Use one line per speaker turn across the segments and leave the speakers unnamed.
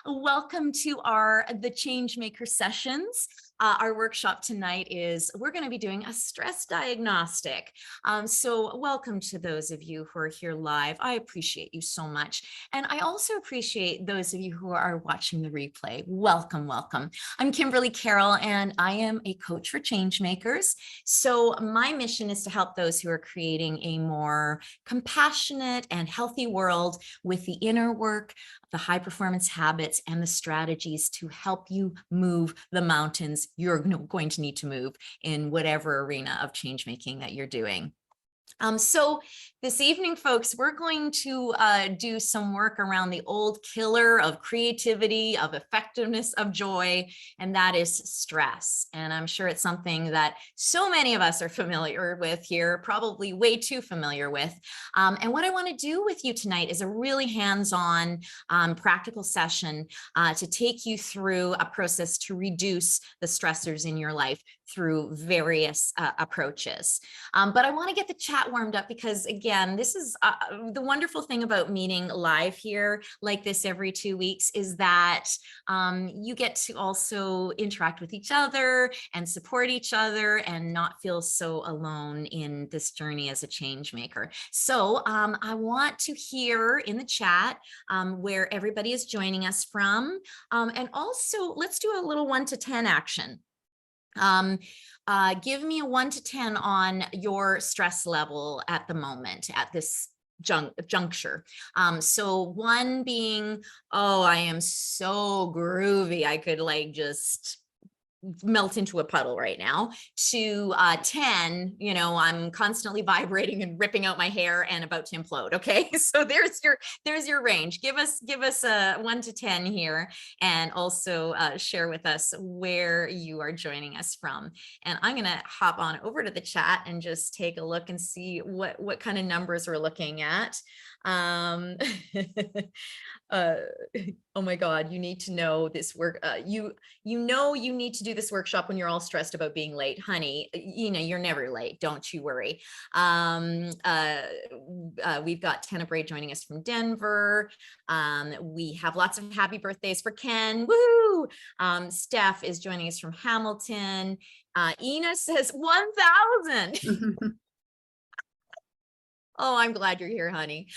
Welcome to the Changemaker Sessions. Our workshop tonight is we're going to be doing a stress diagnostic. So welcome to those of you who are here live. I appreciate you so much. And I also appreciate those of you who are watching the replay. Welcome, welcome. I'm Kimberly Carroll, and I am a coach for changemakers. So my mission is to help those who are creating a more compassionate and healthy world with the inner work, the high performance habits, and the strategies to help you move the mountains you're going to need to move in whatever arena of change making that you're doing. So this evening, folks, we're going to do some work around the old killer of creativity, of effectiveness, of joy, and that is stress. And I'm sure it's something that so many of us are familiar with here, probably way too familiar with. And what I want to do with you tonight is a really hands-on practical session to take you through a process to reduce the stressors in your life through various approaches. But I want to get the chat warmed up because, again, this is the wonderful thing about meeting live here like this every 2 weeks is that you get to also interact with each other and support each other and not feel so alone in this journey as a change maker. So I want to hear in the chat where everybody is joining us from. And also, let's do a little 1 to 10 action. Give me a 1 to 10 on your stress level at the moment, at this juncture. So 1 being, oh, I am so groovy, I could like just melt into a puddle right now, to 10, you know, I'm constantly vibrating and ripping out my hair and about to implode. Okay, so there's your range. Give us a 1 to 10 here, and also share with us where you are joining us from. And I'm gonna hop on over to the chat and just take a look and see what kind of numbers we're looking at. Oh my God, you need to know this work. You know you need to do this workshop when you're all stressed about being late, honey. You know, you're never late. Don't you worry. We've got Tenebrae joining us from Denver. We have lots of happy birthdays for Ken. Woo! Steph is joining us from Hamilton. Ina says 1,000. Oh, I'm glad you're here, honey.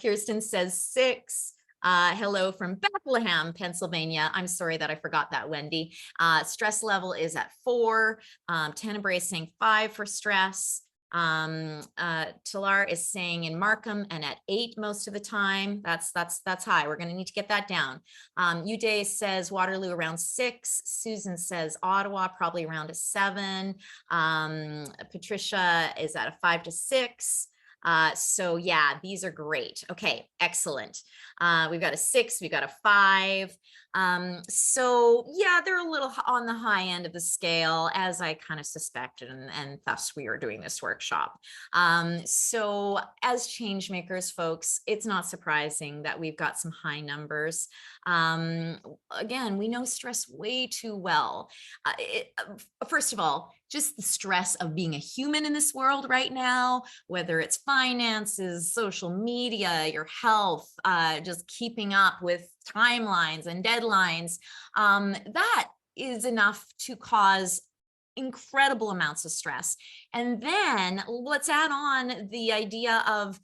Kirsten says 6. Hello from Bethlehem, Pennsylvania. I'm sorry that I forgot that, Wendy. Stress level is at 4. Tenebrae is saying 5 for stress. Talar is saying in Markham and at 8 most of the time. That's high. We're going to need to get that down. Uday says Waterloo around 6. Susan says Ottawa probably around a 7. Patricia is at a 5 to 6. So yeah, these are great. Okay, excellent. We've got a 6, we've got a 5. So yeah, they're a little on the high end of the scale, as I kind of suspected, and thus we are doing this workshop. So as change makers, folks, it's not surprising that we've got some high numbers. Again, we know stress way too well. First of all, just the stress of being a human in this world right now, whether it's finances, social media, your health, just keeping up with timelines and deadlines, that is enough to cause incredible amounts of stress. And then let's add on the idea of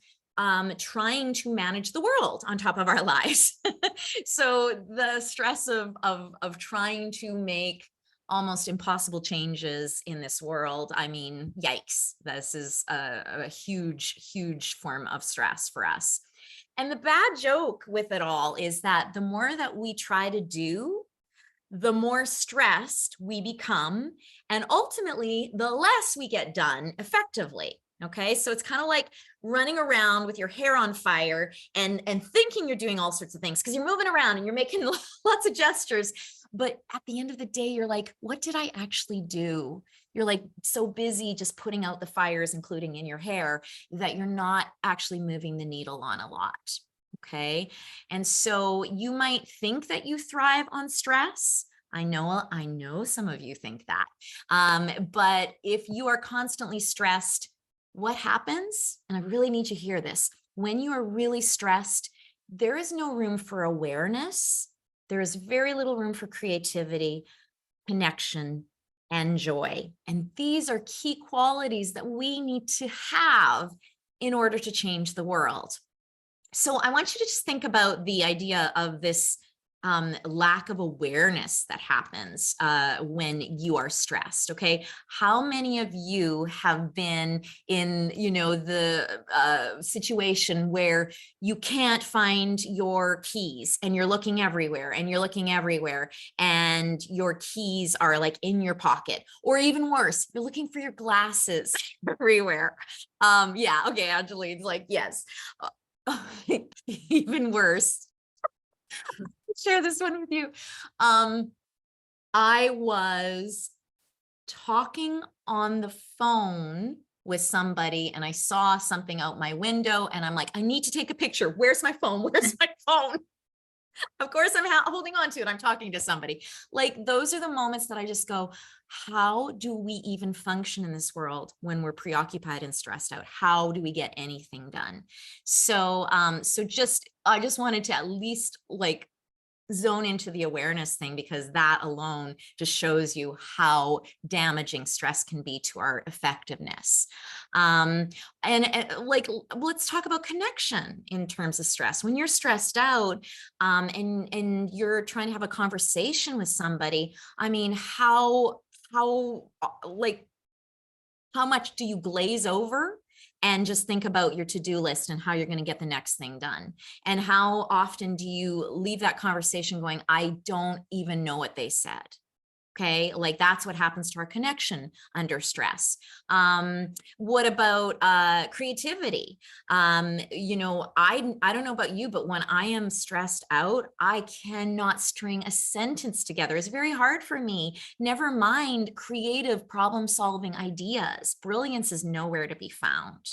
trying to manage the world on top of our lives. So the stress of trying to make almost impossible changes in this world. I mean, yikes, this is a huge form of stress for us. And the bad joke with it all is that the more that we try to do, the more stressed we become, and ultimately the less we get done effectively. Okay, so it's kind of like running around with your hair on fire and thinking you're doing all sorts of things because you're moving around and you're making lots of gestures. But at the end of the day, you're like, what did I actually do? You're like so busy just putting out the fires, including in your hair, that you're not actually moving the needle on a lot. Okay. And so you might think that you thrive on stress. I know some of you think that. But if you are constantly stressed, what happens? And I really need you to hear this. When you are really stressed, there is no room for awareness. there is very little room for creativity, connection, and joy. And these are key qualities that we need to have in order to change the world. So I want you to just think about the idea of this lack of awareness that happens when you are stressed. Okay, how many of you have been in, the situation where you can't find your keys and you're looking everywhere and you're looking everywhere and your keys are like in your pocket, or even worse, you're looking for your glasses everywhere. Yeah, okay, Angeline's like, yes. Even worse. Share this one with you. I was talking on the phone with somebody and I saw something out my window and I'm like, I need to take a picture. Where's my phone? Where's my phone? Of course, I'm holding on to it. I'm talking to somebody. Like, those are the moments that I just go, how do we even function in this world when we're preoccupied and stressed out? How do we get anything done? So, I just wanted to at least like zone into the awareness thing, because that alone just shows you how damaging stress can be to our effectiveness. And like, let's talk about connection in terms of stress. When you're stressed out and you're trying to have a conversation with somebody, I mean, like, how much do you glaze over and just think about your to-do list and how you're going to get the next thing done? And how often do you leave that conversation going, I don't even know what they said? Okay, like that's what happens to our connection under stress. What about creativity? I don't know about you, but when I am stressed out, I cannot string a sentence together. It's very hard for me. Never mind creative problem-solving ideas. Brilliance is nowhere to be found.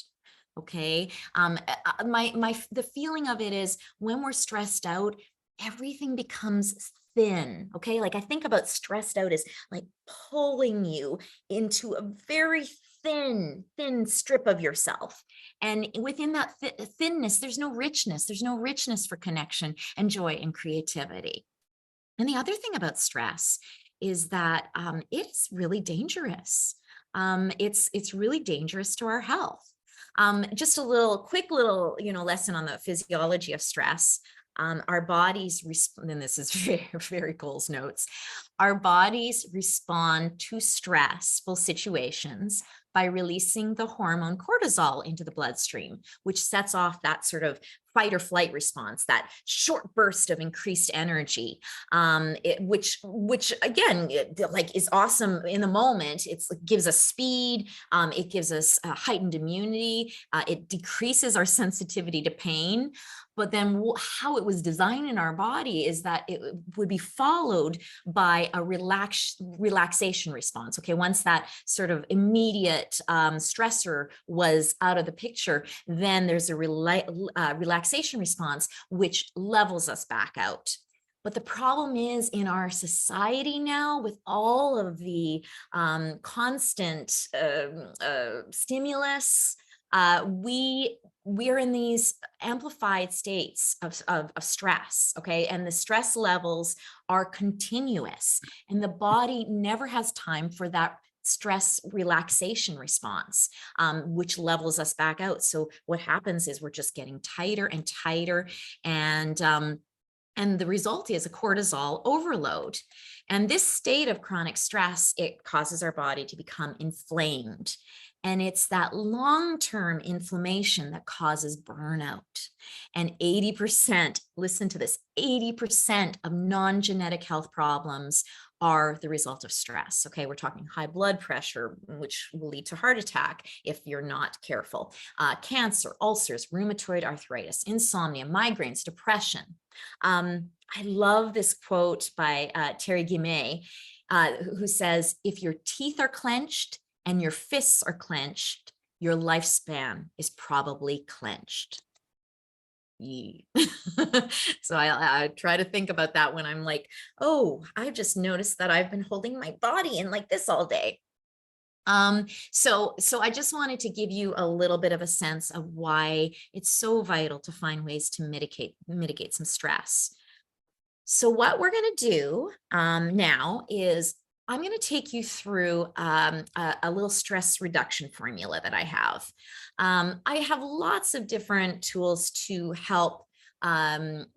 Okay, the feeling of it is when we're stressed out, everything becomes thin. Okay, like I think about stressed out as like pulling you into a very thin strip of yourself, and within that thinness there's no richness for connection and joy and creativity. And the other thing about stress is that it's really dangerous. It's really dangerous to our health. Just a quick little lesson on the physiology of stress. Our bodies respond, and this is very, very Cole's notes, our bodies respond to stressful situations by releasing the hormone cortisol into the bloodstream, which sets off that sort of fight or flight response, that short burst of increased energy, which again, like is awesome in the moment. It gives us speed, it gives us heightened immunity, it decreases our sensitivity to pain. But then how it was designed in our body is that it would be followed by a relaxation response. Okay, once that sort of immediate stressor was out of the picture, then there's a relaxation response, which levels us back out. But the problem is in our society now, with all of the constant stimulus, we are in these amplified states of stress, okay? And the stress levels are continuous, and the body never has time for that stress relaxation response, which levels us back out. So what happens is we're just getting tighter and tighter, and the result is a cortisol overload. And this state of chronic stress, it causes our body to become inflamed. And it's that long-term inflammation that causes burnout. And 80%, listen to this, 80% of non-genetic health problems are the result of stress. Okay, we're talking high blood pressure, which will lead to heart attack if you're not careful, cancer, ulcers, rheumatoid arthritis, insomnia, migraines, depression. I love this quote by Terry Guimay, who says, if your teeth are clenched and your fists are clenched, your lifespan is probably clenched. So I try to think about that when I'm like, oh, I've just noticed that I've been holding my body in like this all day. So I just wanted to give you a little bit of a sense of why it's so vital to find ways to mitigate some stress. So what we're going to do now is I'm going to take you through a little stress reduction formula that I have. I have lots of different tools to help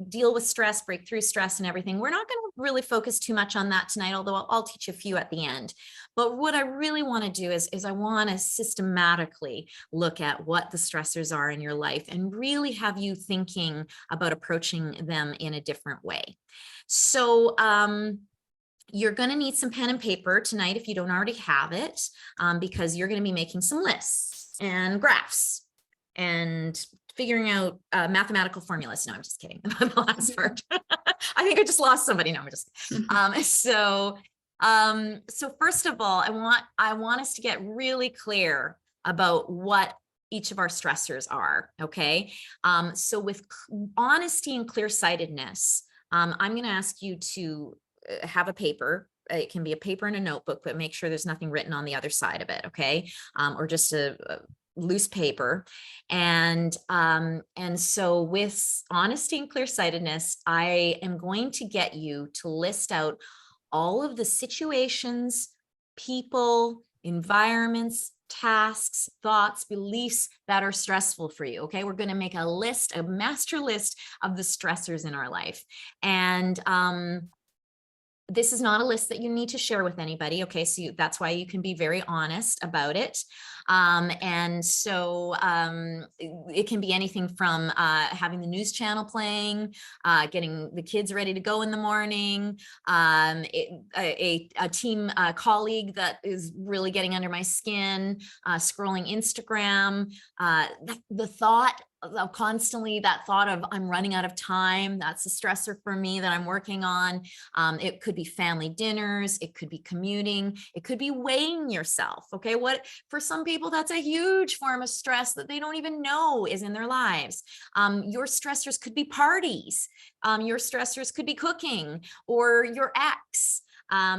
deal with stress, break through stress and everything. We're not going to really focus too much on that tonight, although I'll teach a few at the end. But what I really want to do is I want to systematically look at what the stressors are in your life and really have you thinking about approaching them in a different way. So you're going to need some pen and paper tonight if you don't already have it, because you're going to be making some lists and graphs and figuring out mathematical formulas. No, I'm just kidding about the last part. I think I just lost somebody. No, I'm just so first of all, I want us to get really clear about what each of our stressors are. Okay. So with honesty and clear-sightedness, I'm going to ask you to have a paper. It can be a paper and a notebook, but make sure there's nothing written on the other side of it. Okay. Or just a loose paper. And so with honesty and clear-sightedness, I am going to get you to list out all of the situations, people, environments, tasks, thoughts, beliefs that are stressful for you. Okay. We're going to make a list, a master list of the stressors in our life. And this is not a list that you need to share with anybody. Okay. So that's why you can be very honest about it. And so it can be anything from having the news channel playing, getting the kids ready to go in the morning, a team colleague that is really getting under my skin, scrolling Instagram, the thought of constantly that thought of I'm running out of time. That's a stressor for me that I'm working on. It could be family dinners. It could be commuting. It could be weighing yourself. Okay. What for some people, that's a huge form of stress that they don't even know is in their lives. Your stressors could be parties. Your stressors could be cooking or your ex.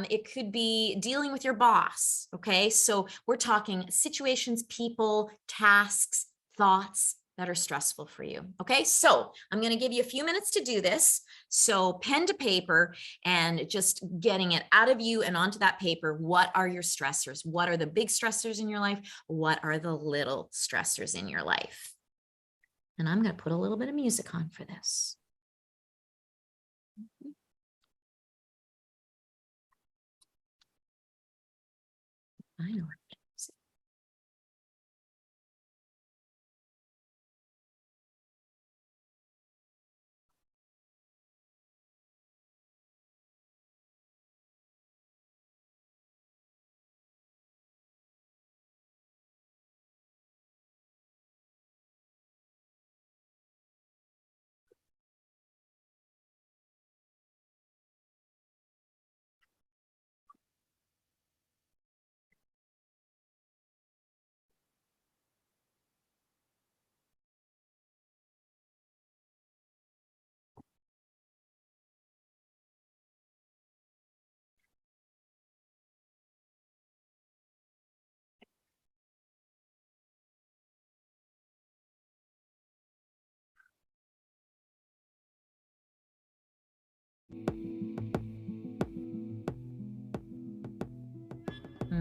It could be dealing with your boss. Okay. So we're talking situations, people, tasks, thoughts that are stressful for you. Okay. So I'm going to give you a few minutes to do this. So pen to paper and just getting it out of you and onto that paper. What are your stressors? What are the big stressors in your life? What are the little stressors in your life? And I'm going to put a little bit of music on for this. I know.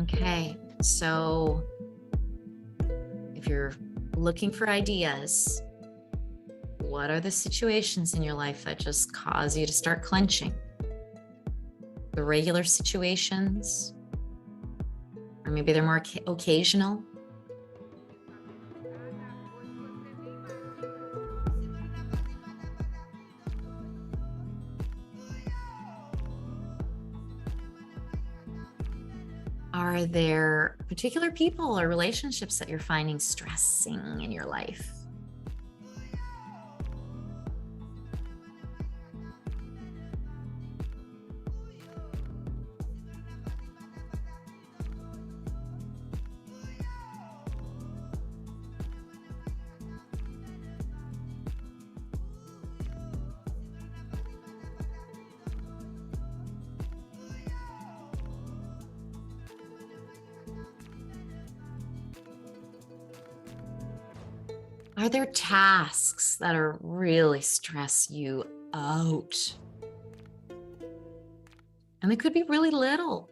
Okay, so if you're looking for ideas, what are the situations in your life that just cause you to start clenching? The regular situations, or maybe they're more occasional. Are there particular people or relationships that you're finding stressing in your life? Are there tasks that are really stress you out? And they could be really little.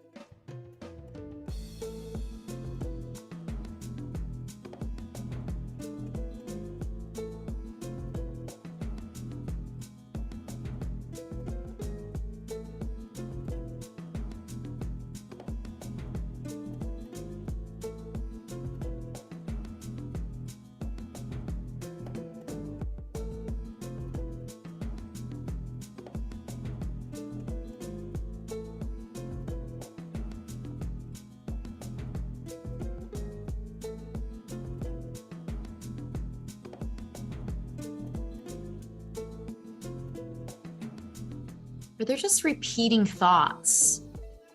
Or they're just repeating thoughts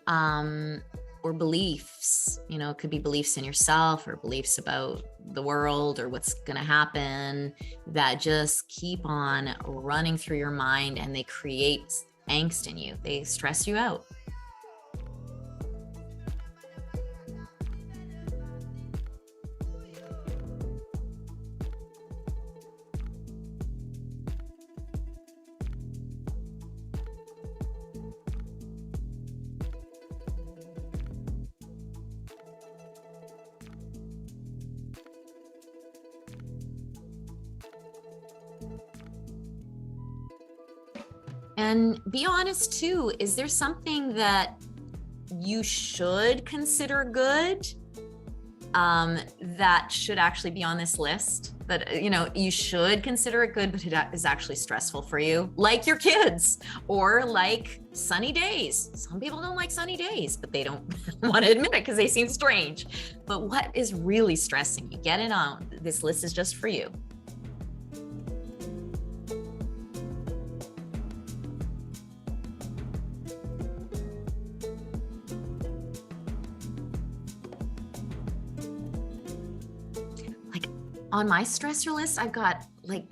or beliefs. You know, it could be beliefs in yourself or beliefs about the world or what's going to happen that just keep on running through your mind, and they create angst in you. They stress you out. And be honest too, is there something that you should consider good that should actually be on this list? That, you know, you should consider it good, but it is actually stressful for you, like your kids or like sunny days. Some people don't like sunny days, but they don't want to admit it because they seem strange. But what is really stressing you? Get it on. This list is just for you. On my stressor list, I've got like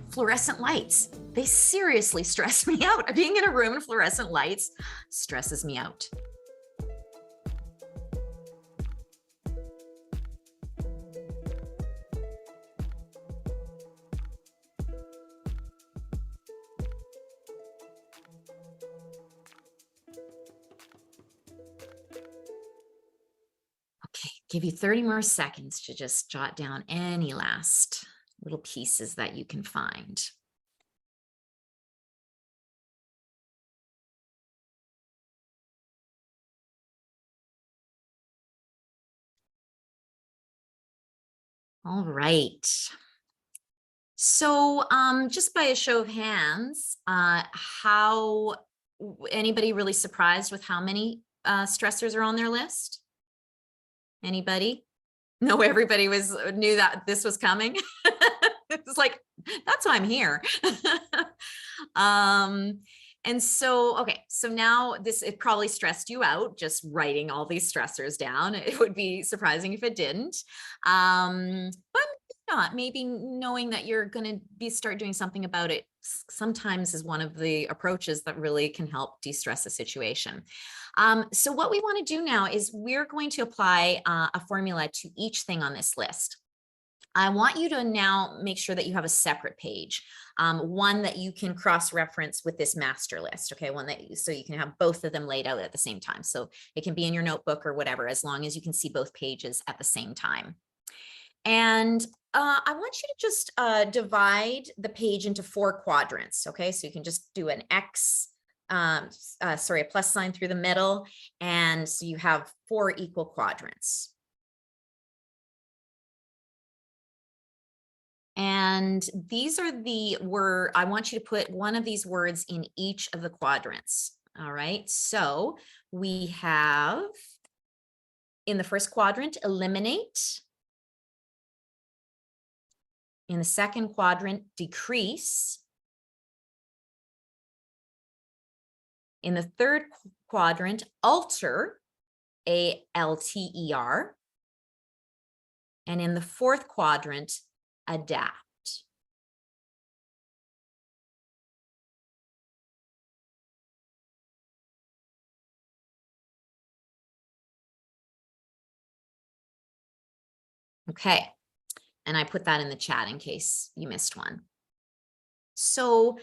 fluorescent lights. They seriously stress me out. Being in a room with fluorescent lights stresses me out. Okay, give you 30 more seconds to just jot down any last little pieces that you can find. All right. So just by a show of hands, how anybody really surprised with how many stressors are on their list? Anybody? No, everybody knew that this was coming. It's like, that's why I'm here. And so, okay, so now it probably stressed you out just writing all these stressors down. It would be surprising if it didn't. But not, maybe knowing that you're going to start doing something about it sometimes is one of the approaches that really can help de-stress a situation. So what we want to do now is we're going to apply a formula to each thing on this list. I want you to now make sure that you have a separate page, one that you can cross-reference with this master list, okay? So you can have both of them laid out at the same time. So it can be in your notebook or whatever, as long as you can see both pages at the same time. And I want you to just divide the page into 4 quadrants, okay? So you can just do an X, a plus sign through the middle, and so you have 4 equal quadrants. And these are I want you to put one of these words in each of the quadrants. All right, so we have in the first quadrant, eliminate. In the second quadrant, decrease. In the third quadrant, alter, A-L-T-E-R. And in the fourth quadrant, adapt. Okay, and I put that in the chat in case you missed one. So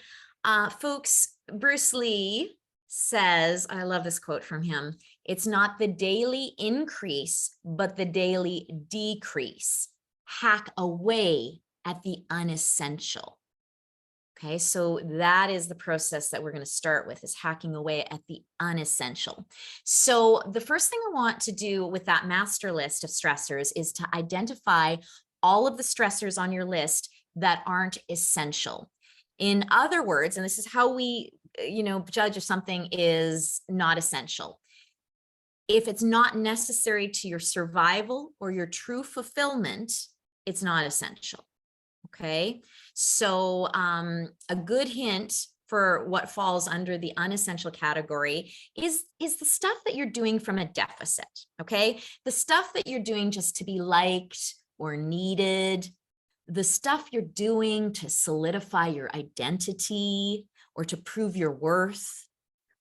folks, Bruce Lee says, I love this quote from him, it's not the daily increase, but the daily decrease. Hack away at the unessential. Okay, so that is the process that we're going to start with, is hacking away at the unessential. So the first thing I want to do with that master list of stressors is to identify all of the stressors on your list that aren't essential. In other words, and this is how we, judge if something is not essential. If it's not necessary to your survival or your true fulfillment, it's not essential. Okay, so a good hint for what falls under the unessential category is the stuff that you're doing from a deficit. Okay, the stuff that you're doing just to be liked or needed, the stuff you're doing to solidify your identity or to prove your worth,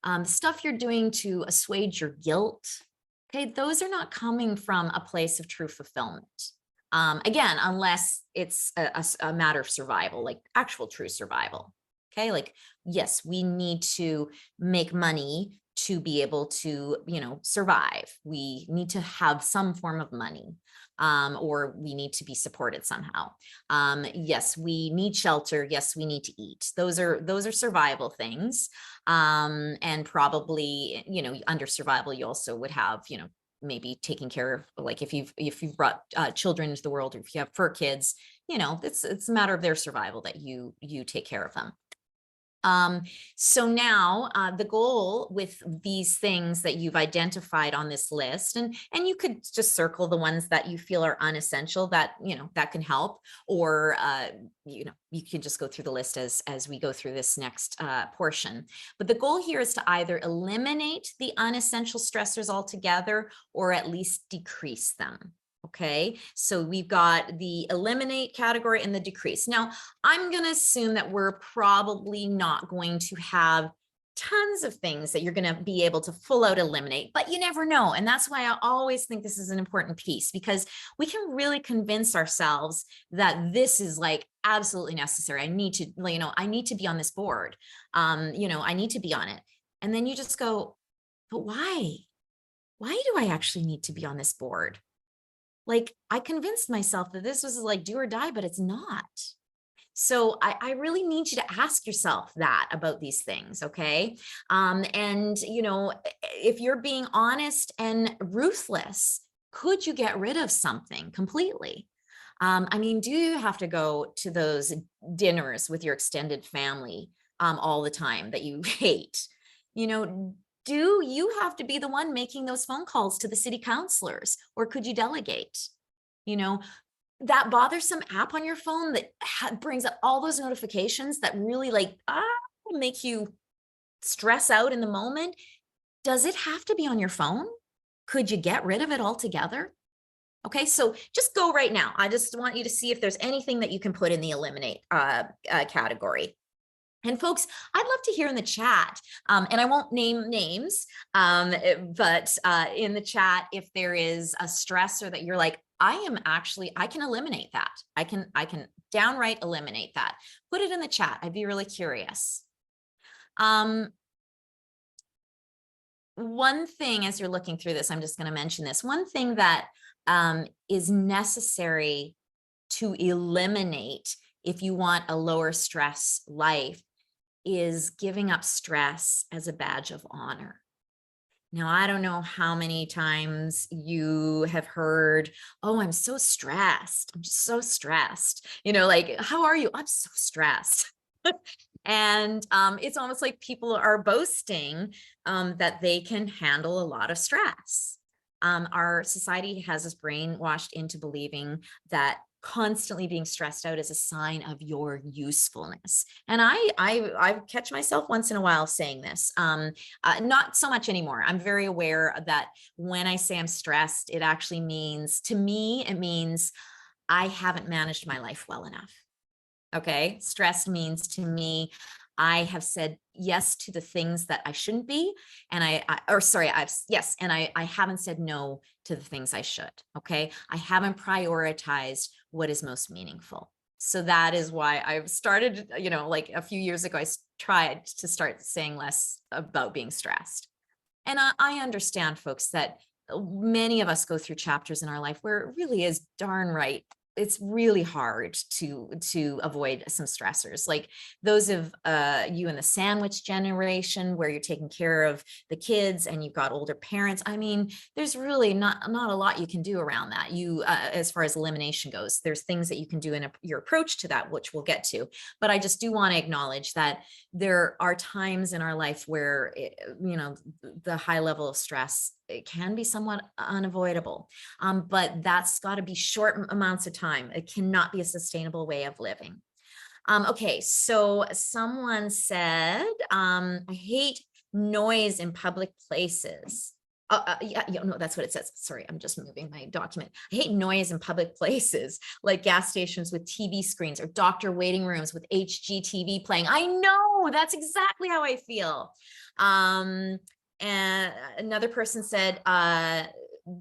the stuff you're doing to assuage your guilt. Okay, those are not coming from a place of true fulfillment. Again, unless it's a matter of survival, like actual true survival. Okay, like, yes, we need to make money to be able to, survive. We need to have some form of money, or we need to be supported somehow. Yes, we need shelter. Yes, we need to eat. Those are survival things. And probably, under survival, you also would have, maybe taking care of, like, if you've brought children into the world, or if you have fur kids, it's a matter of their survival that you take care of them. So now the goal with these things that you've identified on this list, and you could just circle the ones that you feel are unessential, that, that can help, or, you can just go through the list as we go through this next portion. But the goal here is to either eliminate the unessential stressors altogether, or at least decrease them. Okay, so we've got the eliminate category and the decrease. Now, I'm going to assume that we're probably not going to have tons of things that you're going to be able to full out eliminate, but you never know. And that's why I always think this is an important piece, because we can really convince ourselves that this is like absolutely necessary. I need to, I need to be on this board. I need to be on it. And then you just go, but why? Why do I actually need to be on this board? Like, I convinced myself that this was like do or die, but it's not. So I really need you to ask yourself that about these things, okay? And, if you're being honest and ruthless, could you get rid of something completely? Do you have to go to those dinners with your extended family all the time that you hate? Do you have to be the one making those phone calls to the city councilors, or could you delegate? That bothersome app on your phone that brings up all those notifications that really make you stress out in the moment. Does it have to be on your phone? Could you get rid of it altogether? Okay, so just go right now. I just want you to see if there's anything that you can put in the eliminate category. And folks, I'd love to hear in the chat, and I won't name names, but in the chat, if there is a stressor that you're like, I can eliminate that. I can downright eliminate that. Put it in the chat. I'd be really curious. One thing, as you're looking through this, I'm just going to mention this. One thing that is necessary to eliminate if you want a lower stress life is giving up stress as a badge of honor. Now, I don't know how many times you have heard, oh, I'm so stressed. I'm just so stressed. Like, how are you? I'm so stressed. And it's almost like people are boasting that they can handle a lot of stress. Our society has us brainwashed into believing that constantly being stressed out is a sign of your usefulness. And I catch myself once in a while saying this, not so much anymore. I'm very aware that when I say I'm stressed, it actually means, to me, it means I haven't managed my life well enough. Okay. Stress means to me, I have said yes to the things that I shouldn't be. And I haven't said no to the things I should. Okay. I haven't prioritized what is most meaningful. So that is why I've started, like a few years ago, tried to start saying less about being stressed. And I understand, folks, that many of us go through chapters in our life where it really is darn right. It's really hard to avoid some stressors, like those of you in the sandwich generation, where you're taking care of the kids and you've got older parents. I mean, there's really not a lot you can do around that. As far as elimination goes, there's things that you can do in your approach to that, which we'll get to. But I just do want to acknowledge that there are times in our life where the high level of stress, it can be somewhat unavoidable, but that's got to be short amounts of time. It cannot be a sustainable way of living. Okay, so someone said, I hate noise in public places. Yeah, no, that's what it says. Sorry, I'm just moving my document. I hate noise in public places, like gas stations with TV screens or doctor waiting rooms with HGTV playing. I know, that's exactly how I feel. And another person said,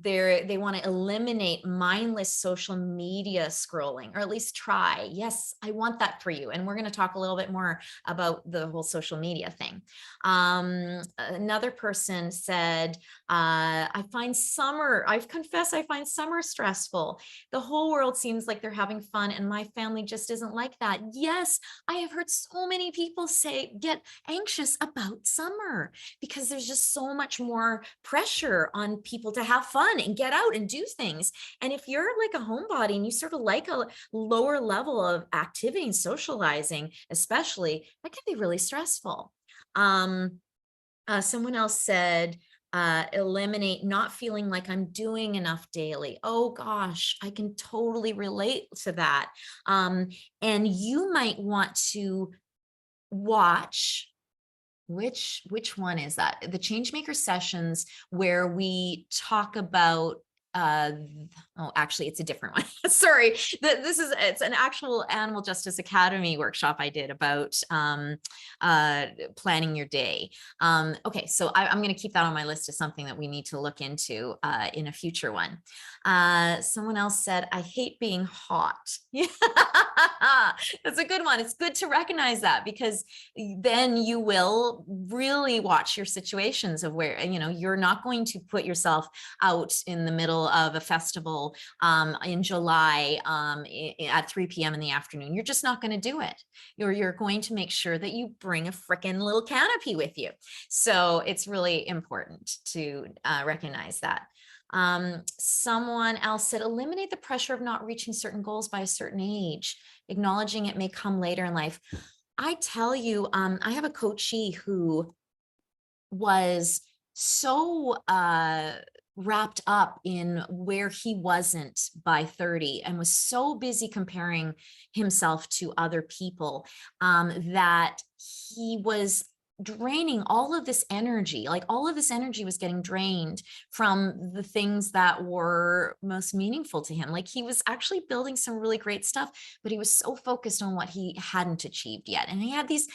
they want to eliminate mindless social media scrolling, or at least try. Yes, I want that for you. And we're going to talk a little bit more about the whole social media thing. Another person said, I confess I find summer stressful. The whole world seems like they're having fun and my family just isn't like that. Yes, I have heard so many people get anxious about summer because there's just so much more pressure on people to have fun and get out and do things. And if you're like a homebody and you sort of like a lower level of activity and socializing, especially, that can be really stressful. Someone else said, eliminate not feeling like I'm doing enough daily. Oh gosh, I can totally relate to that. And you might want to watch, which one is that? The Changemaker Sessions, where we talk about actually it's a different one. Sorry, it's an actual Animal Justice Academy workshop I did about planning your day. Okay, so I'm going to keep that on my list as something that we need to look into in a future one. Someone else said, I hate being hot. Yeah, that's a good one. It's good to recognize that, because then you will really watch your situations of where, you're not going to put yourself out in the middle of a festival in July at 3 p.m. in the afternoon. You're just not going to do it. You're going to make sure that you bring a freaking little canopy with you. So it's really important to recognize that. Someone else said, eliminate the pressure of not reaching certain goals by a certain age, acknowledging it may come later in life. I tell you, I have a coachee who was so wrapped up in where he wasn't by 30 and was so busy comparing himself to other people that he was draining all of this energy. Like all of this energy was getting drained from the things that were most meaningful to him. Like he was actually building some really great stuff, but he was so focused on what he hadn't achieved yet. And he had these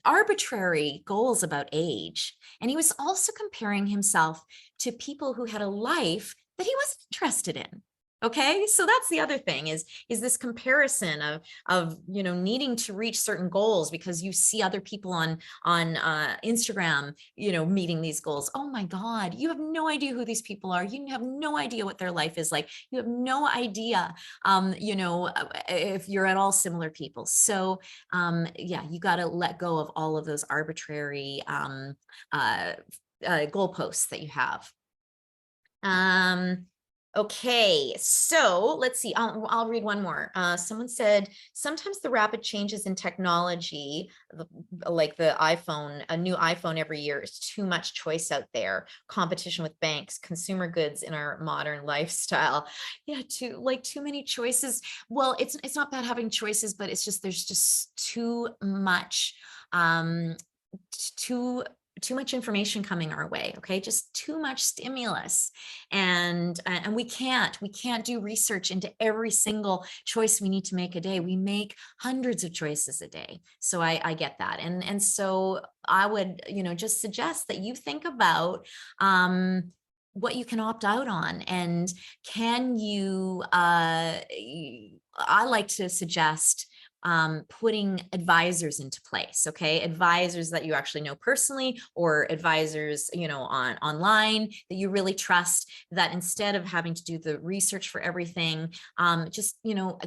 arbitrary goals about age. And he was also comparing himself to people who had a life that he wasn't interested in. Okay, so that's the other thing is this comparison of needing to reach certain goals because you see other people on Instagram meeting these goals. Oh my God, you have no idea who these people are. You have no idea what their life is like. You have no idea if you're at all similar people. So yeah, you got to let go of all of those arbitrary goalposts that you have. Okay, so let's see. I'll read one more. Someone said, sometimes the rapid changes in technology, like the iPhone, a new iPhone every year, is too much choice out there. Competition with banks, consumer goods in our modern lifestyle. Yeah, too many choices. Well, it's not bad having choices, but it's just there's just too much. Too much information coming our way. Okay, just too much stimulus, and we can't do research into every single choice we need to make a day. We make hundreds of choices a day. So I get that, and so I would just suggest that you think about what you can opt out on, and can you, I like to suggest putting advisors into place. Okay, advisors that you actually know personally, or advisors, online that you really trust, that instead of having to do the research for everything, just,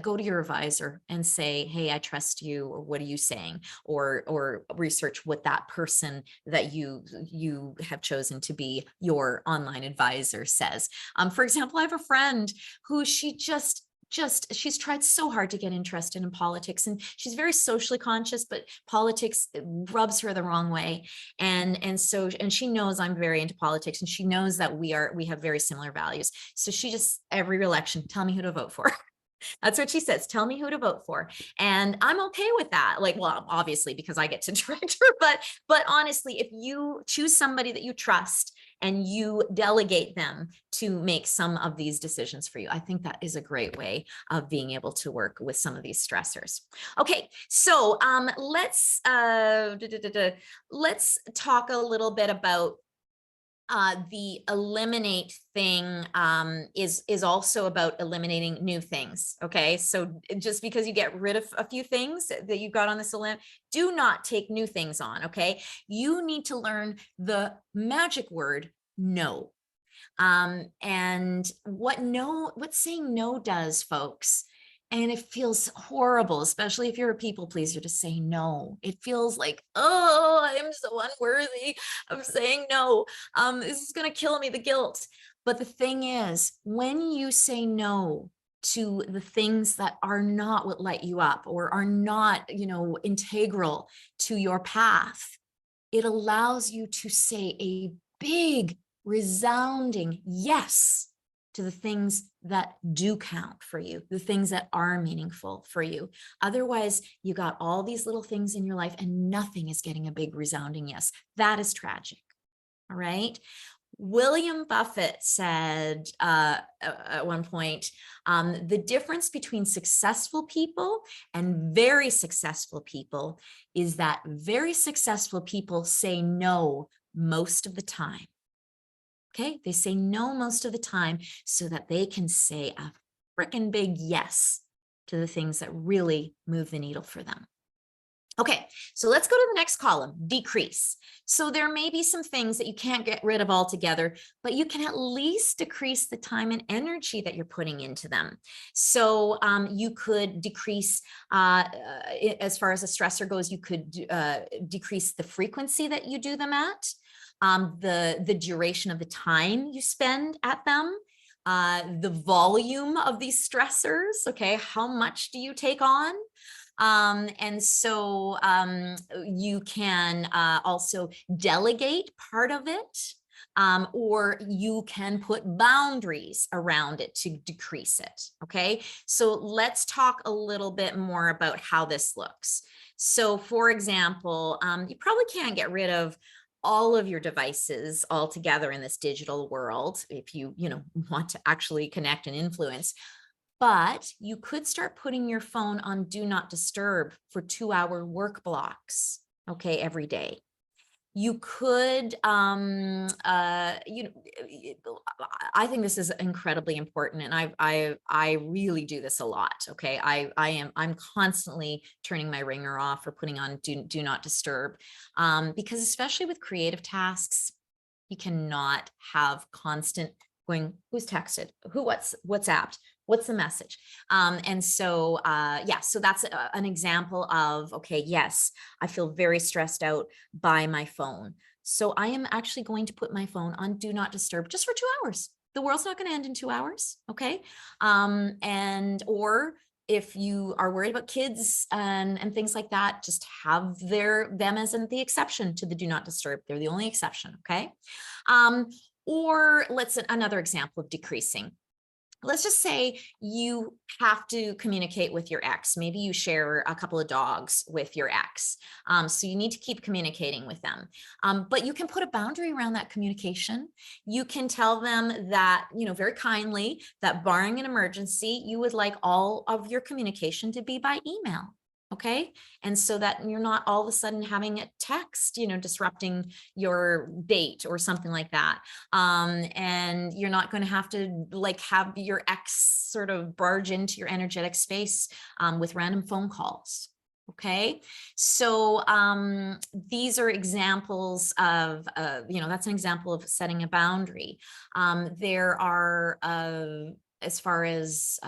go to your advisor and say, hey, I trust you, or what are you saying, or research what that person that you have chosen to be your online advisor says. For example, I have a friend who she's tried so hard to get interested in politics, and she's very socially conscious, but politics rubs her the wrong way. And she knows I'm very into politics, and she knows that we have very similar values. So she just, every election, tell me who to vote for. That's what she says. Tell me who to vote for. And I'm okay with that. Like, well, obviously, because I get to direct her, but honestly, if you choose somebody that you trust and you delegate them to make some of these decisions for you, I think that is a great way of being able to work with some of these stressors. Okay, so let's talk a little bit about the eliminate thing. Is also about eliminating new things. Okay, so just because you get rid of a few things that you've got on this list, do not take new things on. Okay, you need to learn the magic word no. And what saying no does, folks, and it feels horrible, especially if you're a people pleaser, to say no. It feels like, oh, I am so unworthy of saying no. This is going to kill me, the guilt. But the thing is, when you say no to the things that are not what light you up, or are not, integral to your path, it allows you to say a big, resounding yes to the things that do count for you, the things that are meaningful for you. Otherwise, you got all these little things in your life and nothing is getting a big resounding yes. That is tragic. All right. William Buffett said at one point, the difference between successful people and very successful people is that very successful people say no most of the time. Okay, they say no most of the time so that they can say a freaking big yes to the things that really move the needle for them. Okay, so let's go to the next column, decrease. So there may be some things that you can't get rid of altogether, but you can at least decrease the time and energy that you're putting into them. So you could decrease, as far as a stressor goes, you could decrease the frequency that you do them at, the duration of the time you spend at them, the volume of these stressors. Okay, how much do you take on? And so you can also delegate part of it, or you can put boundaries around it to decrease it. Okay, so let's talk a little bit more about how this looks. So for example, you probably can't get rid of all of your devices altogether in this digital world if you want to actually connect and influence. But you could start putting your phone on do not disturb for 2-hour work blocks, okay, every day. You could, I think this is incredibly important, and I really do this a lot. Okay, I'm constantly turning my ringer off or putting on do not disturb, because especially with creative tasks, you cannot have constant going, who's texted, who WhatsApped, what's the message? And so, yeah, so that's an example of, okay, yes, I feel very stressed out by my phone. So I am actually going to put my phone on do not disturb just for 2 hours. The world's not going to end in 2 hours. Okay. Or if you are worried about kids and things like that, just have them as the exception to the do not disturb. They're the only exception. Okay. Or another example of decreasing. Let's just say you have to communicate with your ex. Maybe you share a couple of dogs with your ex. So you need to keep communicating with them. But you can put a boundary around that communication. You can tell them that, very kindly, that barring an emergency, you would like all of your communication to be by email. Okay. And so that you're not all of a sudden having a text, disrupting your date or something like that. And you're not going to have to like have your ex sort of barge into your energetic space with random phone calls. Okay. So these are examples of, that's an example of setting a boundary. There are, as far as,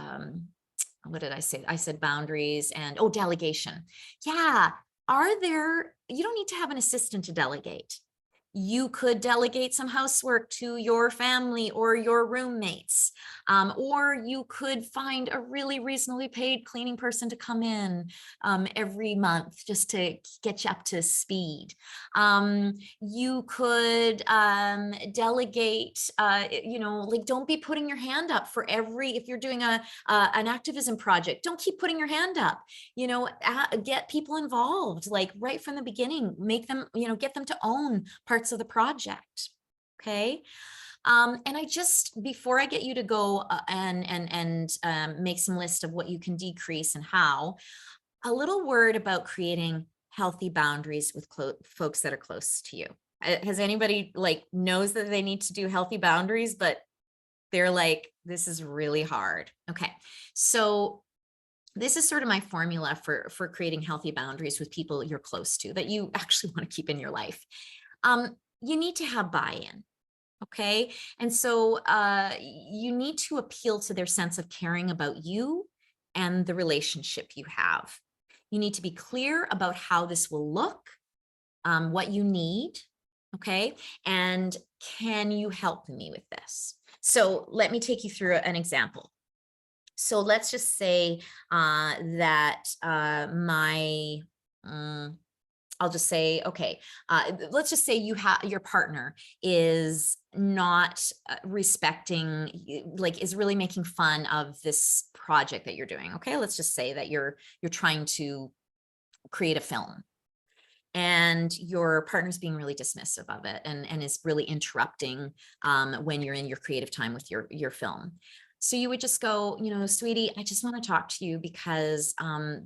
what did I say? I said boundaries and, delegation. Yeah. You don't need to have an assistant to delegate. You could delegate some housework to your family or your roommates, or you could find a really reasonably paid cleaning person to come in every month just to get you up to speed. You could delegate, like don't be putting your hand up for if you're doing an activism project, don't keep putting your hand up, get people involved, like right from the beginning, make them, get them to own parts of the project. Okay. And before I get you to go and make some list of what you can decrease and how, a little word about creating healthy boundaries with folks that are close to you. Has anybody knows that they need to do healthy boundaries, but they're like, this is really hard. Okay. So this is sort of my formula for creating healthy boundaries with people you're close to that you actually want to keep in your life. You need to have buy-in. Okay. And so you need to appeal to their sense of caring about you and the relationship you have. You need to be clear about how this will look, what you need. Okay. And can you help me with this? So let me take you through an example. So let's just say that I'll just say, okay, let's just say your partner is not respecting, is really making fun of this project that you're doing. Okay, let's just say that you're trying to create a film, and your partner's being really dismissive of it and is really interrupting when you're in your creative time with your film. So you would just go, sweetie, I just want to talk to you because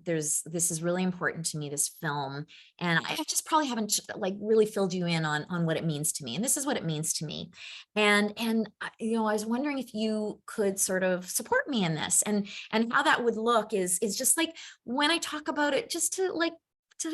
this is really important to me, this film. And I just probably haven't really filled you in on what it means to me. And this is what it means to me. And I was wondering if you could sort of support me in this, and how that would look is just like when I talk about it, just to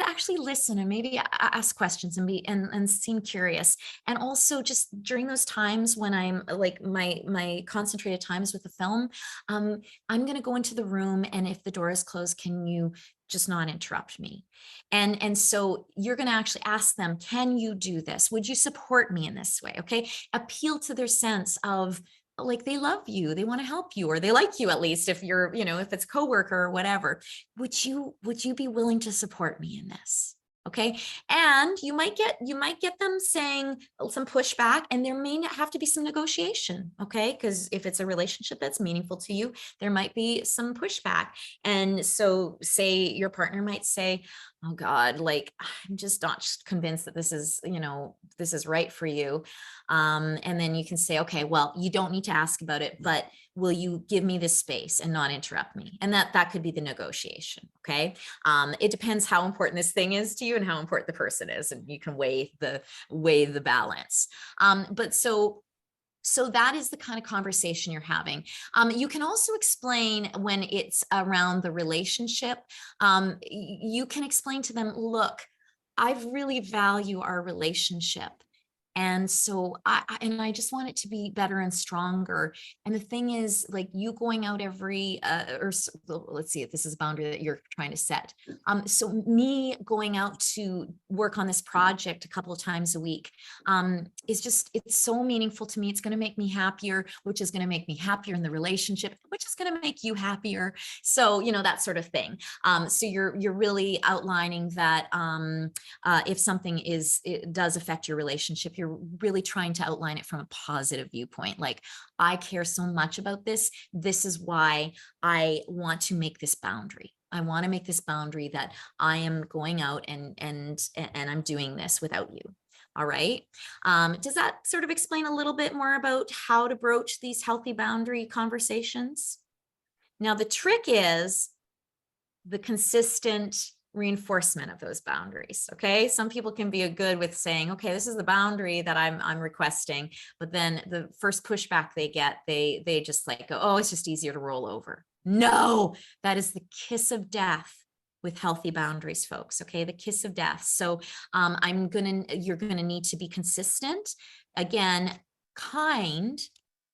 actually listen and maybe ask questions and and seem curious. And also just during those times when I'm like my concentrated times with the film, I'm going to go into the room, and if the door is closed, can you just not interrupt me? And so you're going to actually ask them, can you do this? Would you support me in this way? Okay. Appeal to their sense of they love you, they want to help you, or they like you, at least if you're, if it's coworker or whatever. Would you be willing to support me in this? Okay. And you might get them saying some pushback, and there may have to be some negotiation. Okay. Because if it's a relationship that's meaningful to you, there might be some pushback. And so say your partner might say, oh God, I'm just not convinced that this is, this is right for you. And then you can say, okay, well, you don't need to ask about it, but will you give me this space and not interrupt me? And that could be the negotiation. Okay. It depends how important this thing is to you and how important the person is, and you can weigh the balance. But so that is the kind of conversation you're having. You can also explain when it's around the relationship. You can explain to them, look, I really value our relationship. And so I just want it to be better and stronger. And the thing is, you going out let's see if this is a boundary that you're trying to set. So me going out to work on this project a couple of times a week it's so meaningful to me. It's going to make me happier, which is going to make me happier in the relationship, which is going to make you happier. So, that sort of thing. So you're really outlining that if something it does affect your relationship, you're really trying to outline it from a positive viewpoint. Like, I care so much about this. This is why I want to make this boundary. I want to make this boundary that I am going out and I'm doing this without you. All right. Does that sort of explain a little bit more about how to broach these healthy boundary conversations? Now, the trick is the consistent reinforcement of those boundaries. Okay. Some people can be good with saying, okay, this is the boundary that I'm requesting. But then the first pushback they get, they just like, oh, it's just easier to roll over. No, that is the kiss of death with healthy boundaries, folks. Okay. The kiss of death. So you're going to need to be consistent, again, kind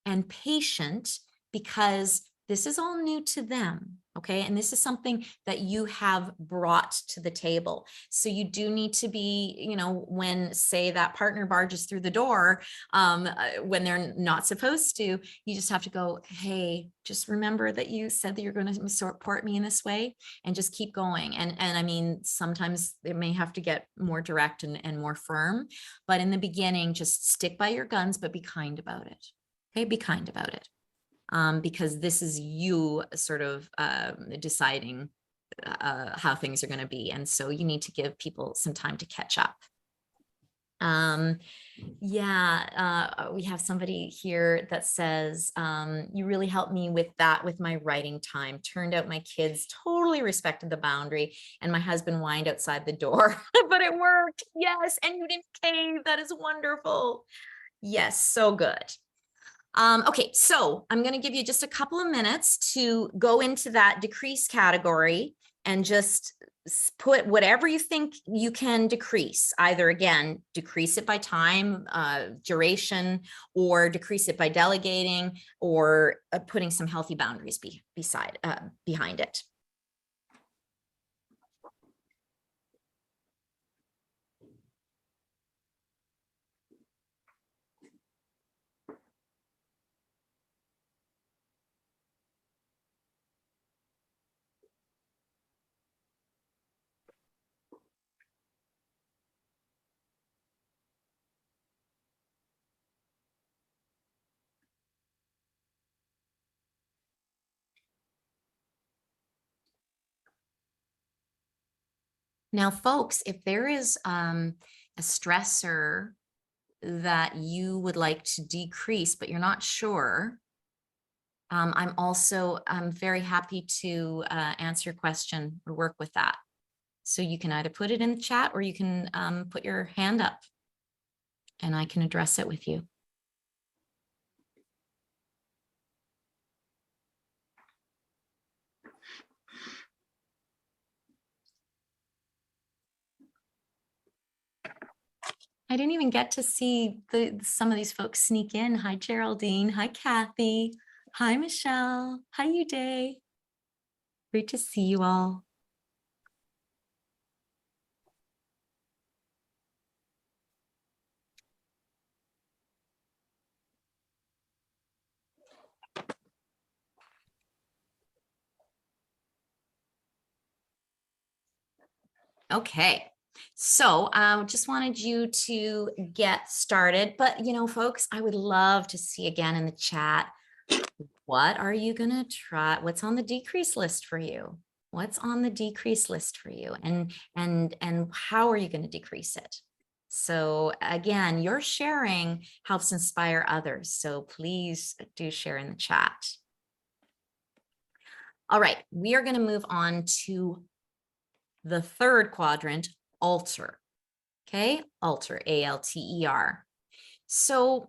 and patient, because this is all new to them. Okay. And this is something that you have brought to the table. So you do need to be, you know, when say that partner barges through the door, when they're not supposed to, you just have to go, hey, just remember that you said that you're going to support me in this way, and just keep going. And I mean, sometimes they may have to get more direct and more firm, but in the beginning, just stick by your guns, but be kind about it. Okay. Be kind about it. Because this is you sort of deciding how things are going to be. And so you need to give people some time to catch up. We have somebody here that says, you really helped me with that with my writing time. Turned out my kids totally respected the boundary, and my husband whined outside the door, but it worked. Yes. And you didn't cave. That is wonderful. Yes. So good. Okay, so I'm going to give you just a couple of minutes to go into that decrease category and just put whatever you think you can decrease. Either, again, decrease it by time, duration, or decrease it by delegating, or putting some healthy boundaries behind it. Now, folks, if there is a stressor that you would like to decrease, but you're not sure, I'm very happy to answer your question or work with that. So you can either put it in the chat, or you can put your hand up and I can address it with you. I didn't even get to see some of these folks sneak in. Hi, Geraldine. Hi, Kathy. Hi, Michelle. Hi, Uday. Great to see you all. Okay. So I just wanted you to get started, but you know, folks, I would love to see again in the chat, what are you going to try? What's on the decrease list for you? What's on the decrease list for you? And how are you going to decrease it? So again, your sharing helps inspire others. So please do share in the chat. All right, we are going to move on to the third quadrant, alter. Okay, alter, A-L-T-E-R. So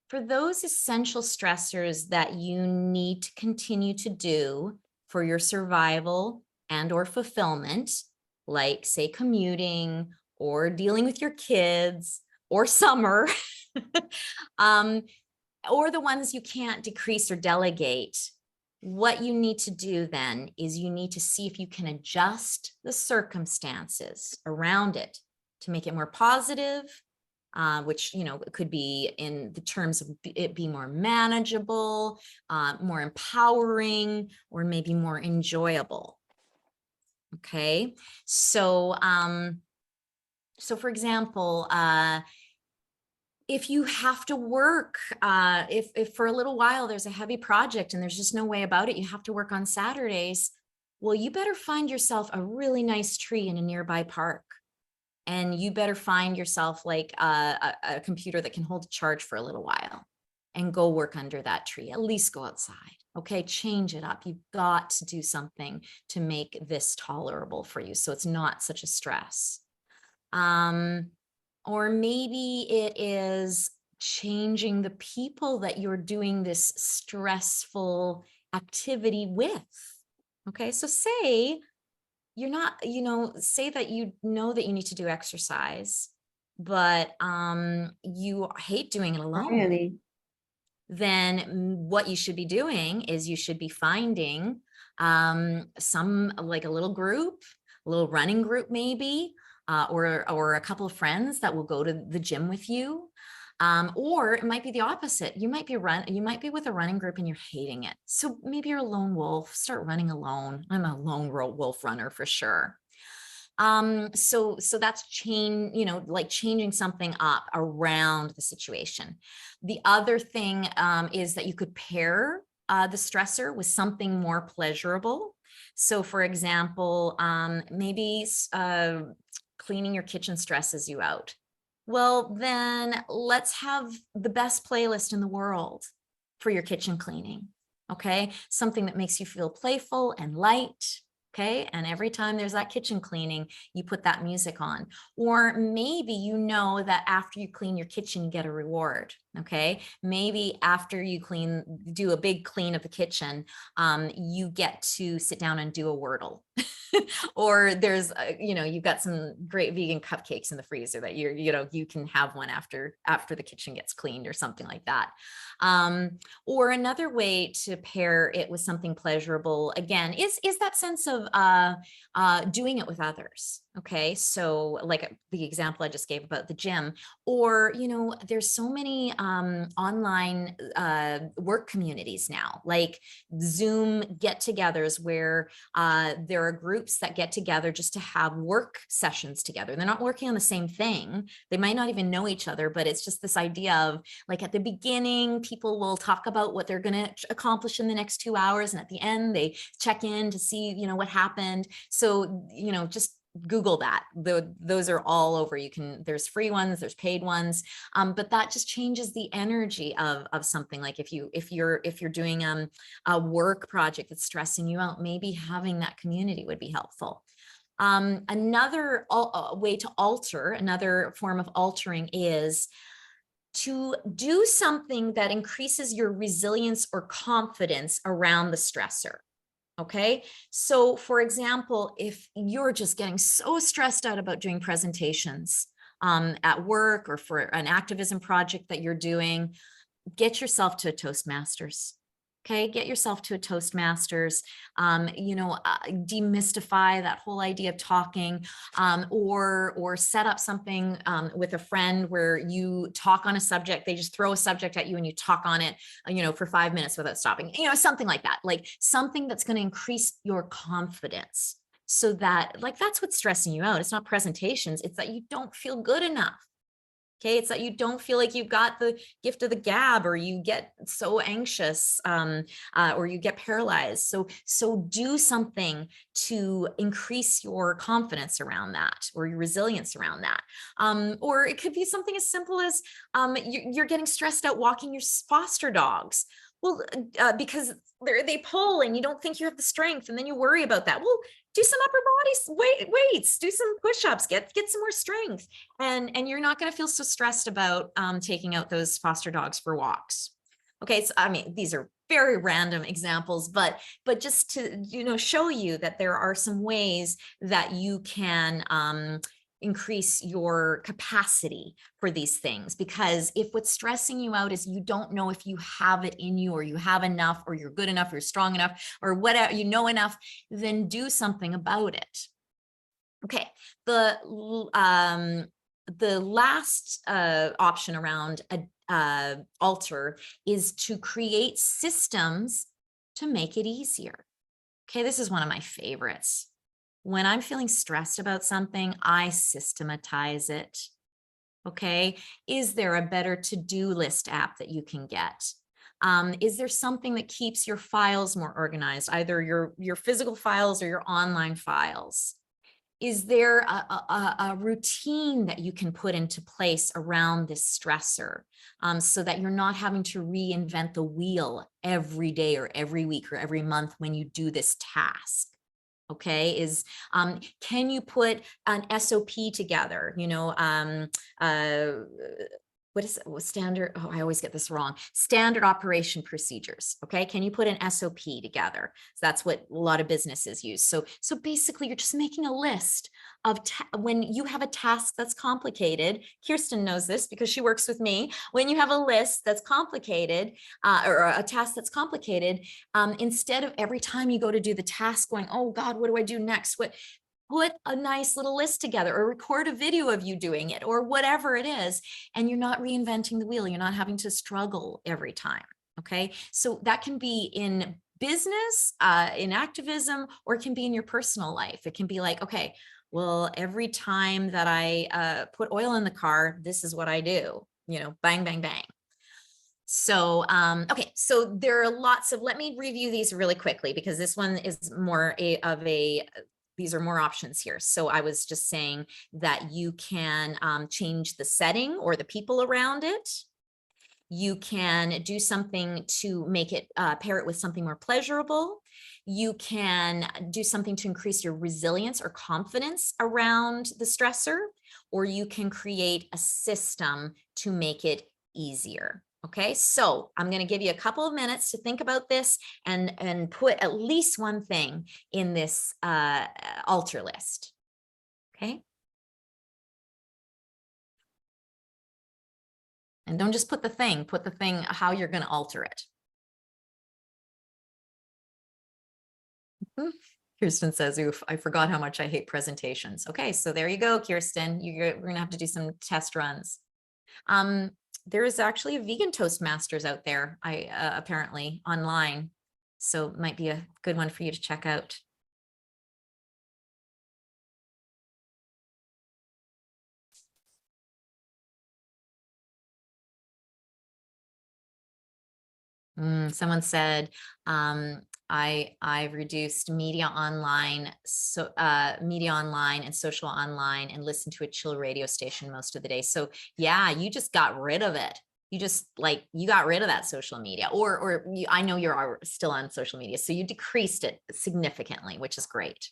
for those essential stressors that you need to continue to do for your survival and or fulfillment, like say commuting or dealing with your kids or summer, or the ones you can't decrease or delegate, what you need to do then is you need to see if you can adjust the circumstances around it to make it more positive, which, you know, it could be in the terms of it being more manageable, more empowering, or maybe more enjoyable. Okay. So, so for example, if you have to work, if for a little while there's a heavy project and there's just no way about it, you have to work on Saturdays, well, you better find yourself a really nice tree in a nearby park. And you better find yourself like a computer that can hold a charge for a little while and go work under that tree, at least go outside. Okay, change it up. You've got to do something to make this tolerable for you so it's not such a stress. Or maybe it is changing the people that you're doing this stressful activity with. Okay, so say you're not, say that you know that you need to do exercise, but you hate doing it alone.
Really?
Then what you should be doing is you should be finding some, like a little group, a little running group maybe, or a couple of friends that will go to the gym with you. Or it might be the opposite. You might be with a running group and you're hating it. So maybe you're a lone wolf, start running alone. I'm a lone wolf runner for sure. So that's like changing something up around the situation. The other thing is that you could pair the stressor with something more pleasurable. So for example, maybe cleaning your kitchen stresses you out. Well, then let's have the best playlist in the world for your kitchen cleaning. Okay, something that makes you feel playful and light. Okay, and every time there's that kitchen cleaning, you put that music on. Or maybe you know that after you clean your kitchen, you get a reward. Okay, maybe after you do a big clean of the kitchen, you get to sit down and do a Wordle. Or there's you've got some great vegan cupcakes in the freezer that you can have one after the kitchen gets cleaned or something like that. Or another way to pair it with something pleasurable again is that sense of doing it with others. Okay, so like the example I just gave about the gym, or there's so many online work communities now, like Zoom get-togethers where there are groups that get together just to have work sessions together. They're not working on the same thing. They might not even know each other, but it's just this idea of, like, at the beginning, people will talk about what they're going to accomplish in the next 2 hours. And at the end, they check in to see, what happened. So, just Google that. Those are all over. There's free ones, there's paid ones, but that just changes the energy of something. Like if you're doing a work project that's stressing you out, maybe having that community would be helpful. Another way to alter, another form of altering is to do something that increases your resilience or confidence around the stressor. Okay, so for example, if you're just getting so stressed out about doing presentations at work or for an activism project that you're doing, get yourself to a Toastmasters. Okay, get yourself to a Toastmasters, demystify that whole idea of talking, or set up something with a friend where you talk on a subject. They just throw a subject at you and you talk on it, for 5 minutes without stopping, something like that, like something that's going to increase your confidence. So that, like, that's what's stressing you out. It's not presentations. It's that you don't feel good enough. Okay, it's that you don't feel like you've got the gift of the gab, or you get so anxious, or you get paralyzed. So do something to increase your confidence around that, or your resilience around that. Or it could be something as simple as you're getting stressed out walking your foster dogs. Well, because they pull and you don't think you have the strength, and then you worry about that. Well, do some upper body weights, do some push-ups, get some more strength, and you're not going to feel so stressed about taking out those foster dogs for walks. Okay, so I mean, these are very random examples, but just to show you that there are some ways that you can increase your capacity for these things. Because if what's stressing you out is you don't know if you have it in you, or you have enough, or you're good enough, or you're strong enough, or whatever, enough, then do something about it. Okay, the last option around alter is to create systems to make it easier. Okay, this is one of my favorites. When I'm feeling stressed about something, I systematize it. Okay, is there a better to-do list app that you can get? Is there something that keeps your files more organized, either your physical files or your online files? Is there a routine that you can put into place around this stressor, so that you're not having to reinvent the wheel every day or every week or every month when you do this task? Okay, can you put an SOP together? What is standard? Oh, I always get this wrong. Standard operation procedures. Okay, can you put an SOP together? So that's what a lot of businesses use. So basically, you're just making a list of when you have a task that's complicated. Kirsten knows this because she works with me. When you have a list that's complicated, or a task that's complicated, instead of every time you go to do the task going, oh God, what do I do next? Put a nice little list together or record a video of you doing it or whatever it is. And you're not reinventing the wheel. You're not having to struggle every time. Okay. So that can be in business, in activism, or it can be in your personal life. It can be like, okay, well, every time that I put oil in the car, this is what I do, bang, bang, bang. So, okay, so there are lots of, let me review these really quickly because this one is more these are more options here. So I was just saying that you can change the setting or the people around it. You can do something to make it, pair it with something more pleasurable. You can do something to increase your resilience or confidence around the stressor, or you can create a system to make it easier. Okay, so I'm going to give you a couple of minutes to think about this and put at least one thing in this alter list. Okay. And don't just put the thing how you're going to alter it. Kirsten says, oof, I forgot how much I hate presentations. Okay, so there you go, Kirsten. We're going to have to do some test runs. There is actually a vegan Toastmasters out there, apparently online. So it might be a good one for you to check out. Someone said, I've reduced media online, media online and social online, and listened to a chill radio station most of the day. So yeah, you just got rid of it. You got rid of that social media, or I know you're still on social media, so you decreased it significantly, which is great.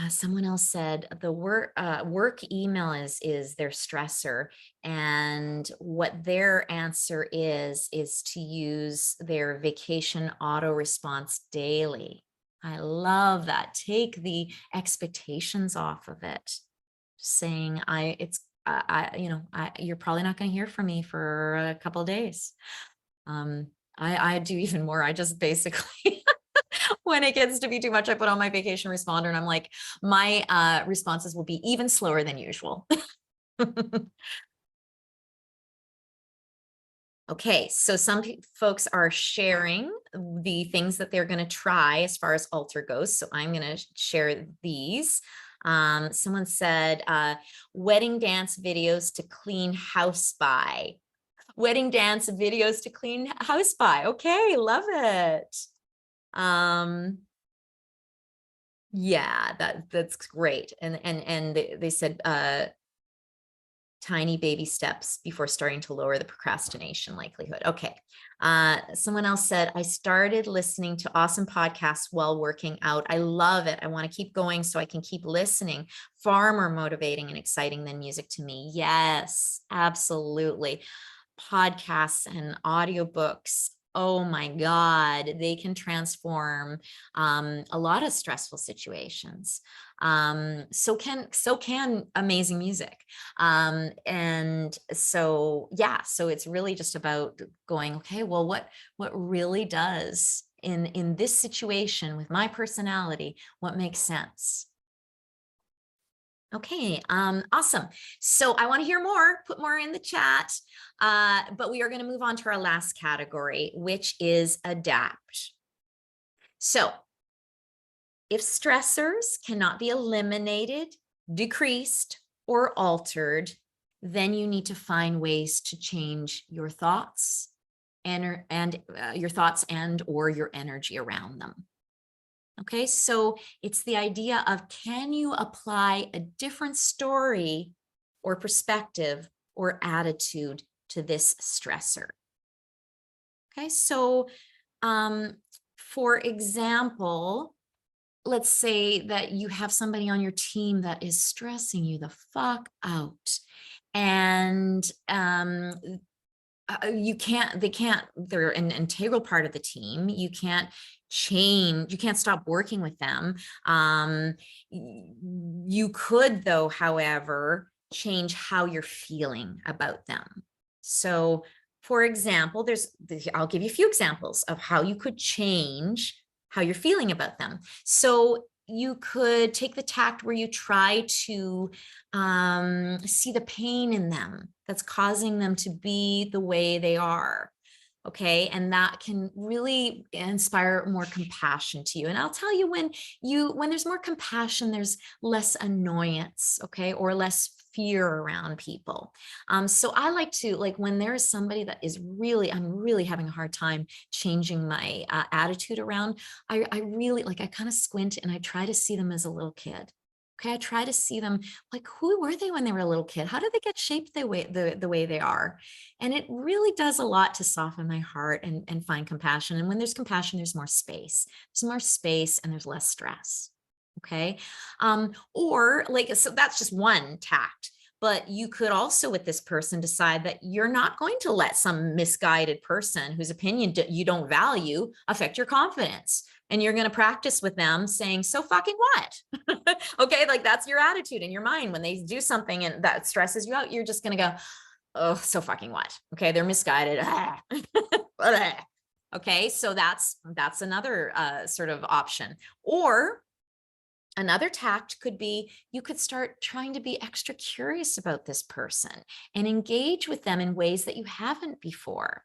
Someone else said the work email is their stressor, and what their answer is to use their vacation auto response daily. I love that. Take the expectations off of it. Saying you're probably not going to hear from me for a couple of days. I do even more. I just basically when it gets to be too much, I put on my vacation responder and I'm like, my responses will be even slower than usual. Okay, so some folks are sharing the things that they're going to try as far as alter goes. So I'm going to share these. Someone said, wedding dance videos to clean house by. Wedding dance videos to clean house by. Okay, love it. Yeah, that's great. And they said tiny baby steps before starting to lower the procrastination likelihood. Okay. Someone else said, I started listening to awesome podcasts while working out. I love it. I want to keep going so I can keep listening. Far more motivating and exciting than music to me. Yes, absolutely. Podcasts and audiobooks, oh my God, they can transform a lot of stressful situations. So can amazing music. And so, yeah, so it's really just about going, okay, well, what really does in this situation with my personality, what makes sense? Okay, awesome. So I want to hear more, put more in the chat, but we are going to move on to our last category, which is adapt. So if stressors cannot be eliminated, decreased, or altered, then you need to find ways to change your thoughts and your thoughts and or your energy around them. Okay, so it's the idea of, can you apply a different story or perspective or attitude to this stressor? Okay, so for example, let's say that you have somebody on your team that is stressing you the fuck out. And they're an integral part of the team. You can't stop working with them. You could, though, however, change how you're feeling about them. So, for example, I'll give you a few examples of how you could change how you're feeling about them. So you could take the tact where you try to see the pain in them that's causing them to be the way they are. Okay, and that can really inspire more compassion to you. And I'll tell you, when there's more compassion, there's less annoyance, okay, or less fear around people. So I like to, like, when there is somebody that is really, I'm really having a hard time changing my attitude around, I really, like, I kind of squint and I try to see them as a little kid. Okay, I try to see them like, who were they when they were a little kid? How did they get shaped the way they are? And it really does a lot to soften my heart and find compassion. And when there's compassion, there's more space. There's more space and there's less stress. Okay. Or like, so that's just one tact. But you could also, with this person, decide that you're not going to let some misguided person whose opinion you don't value affect your confidence. And you're going to practice with them saying, so fucking what? Okay. Like, that's your attitude in your mind. When they do something and that stresses you out, you're just going to go, oh, so fucking what? Okay. They're misguided. Okay. So that's another sort of option. Or another tact could be, you could start trying to be extra curious about this person and engage with them in ways that you haven't before.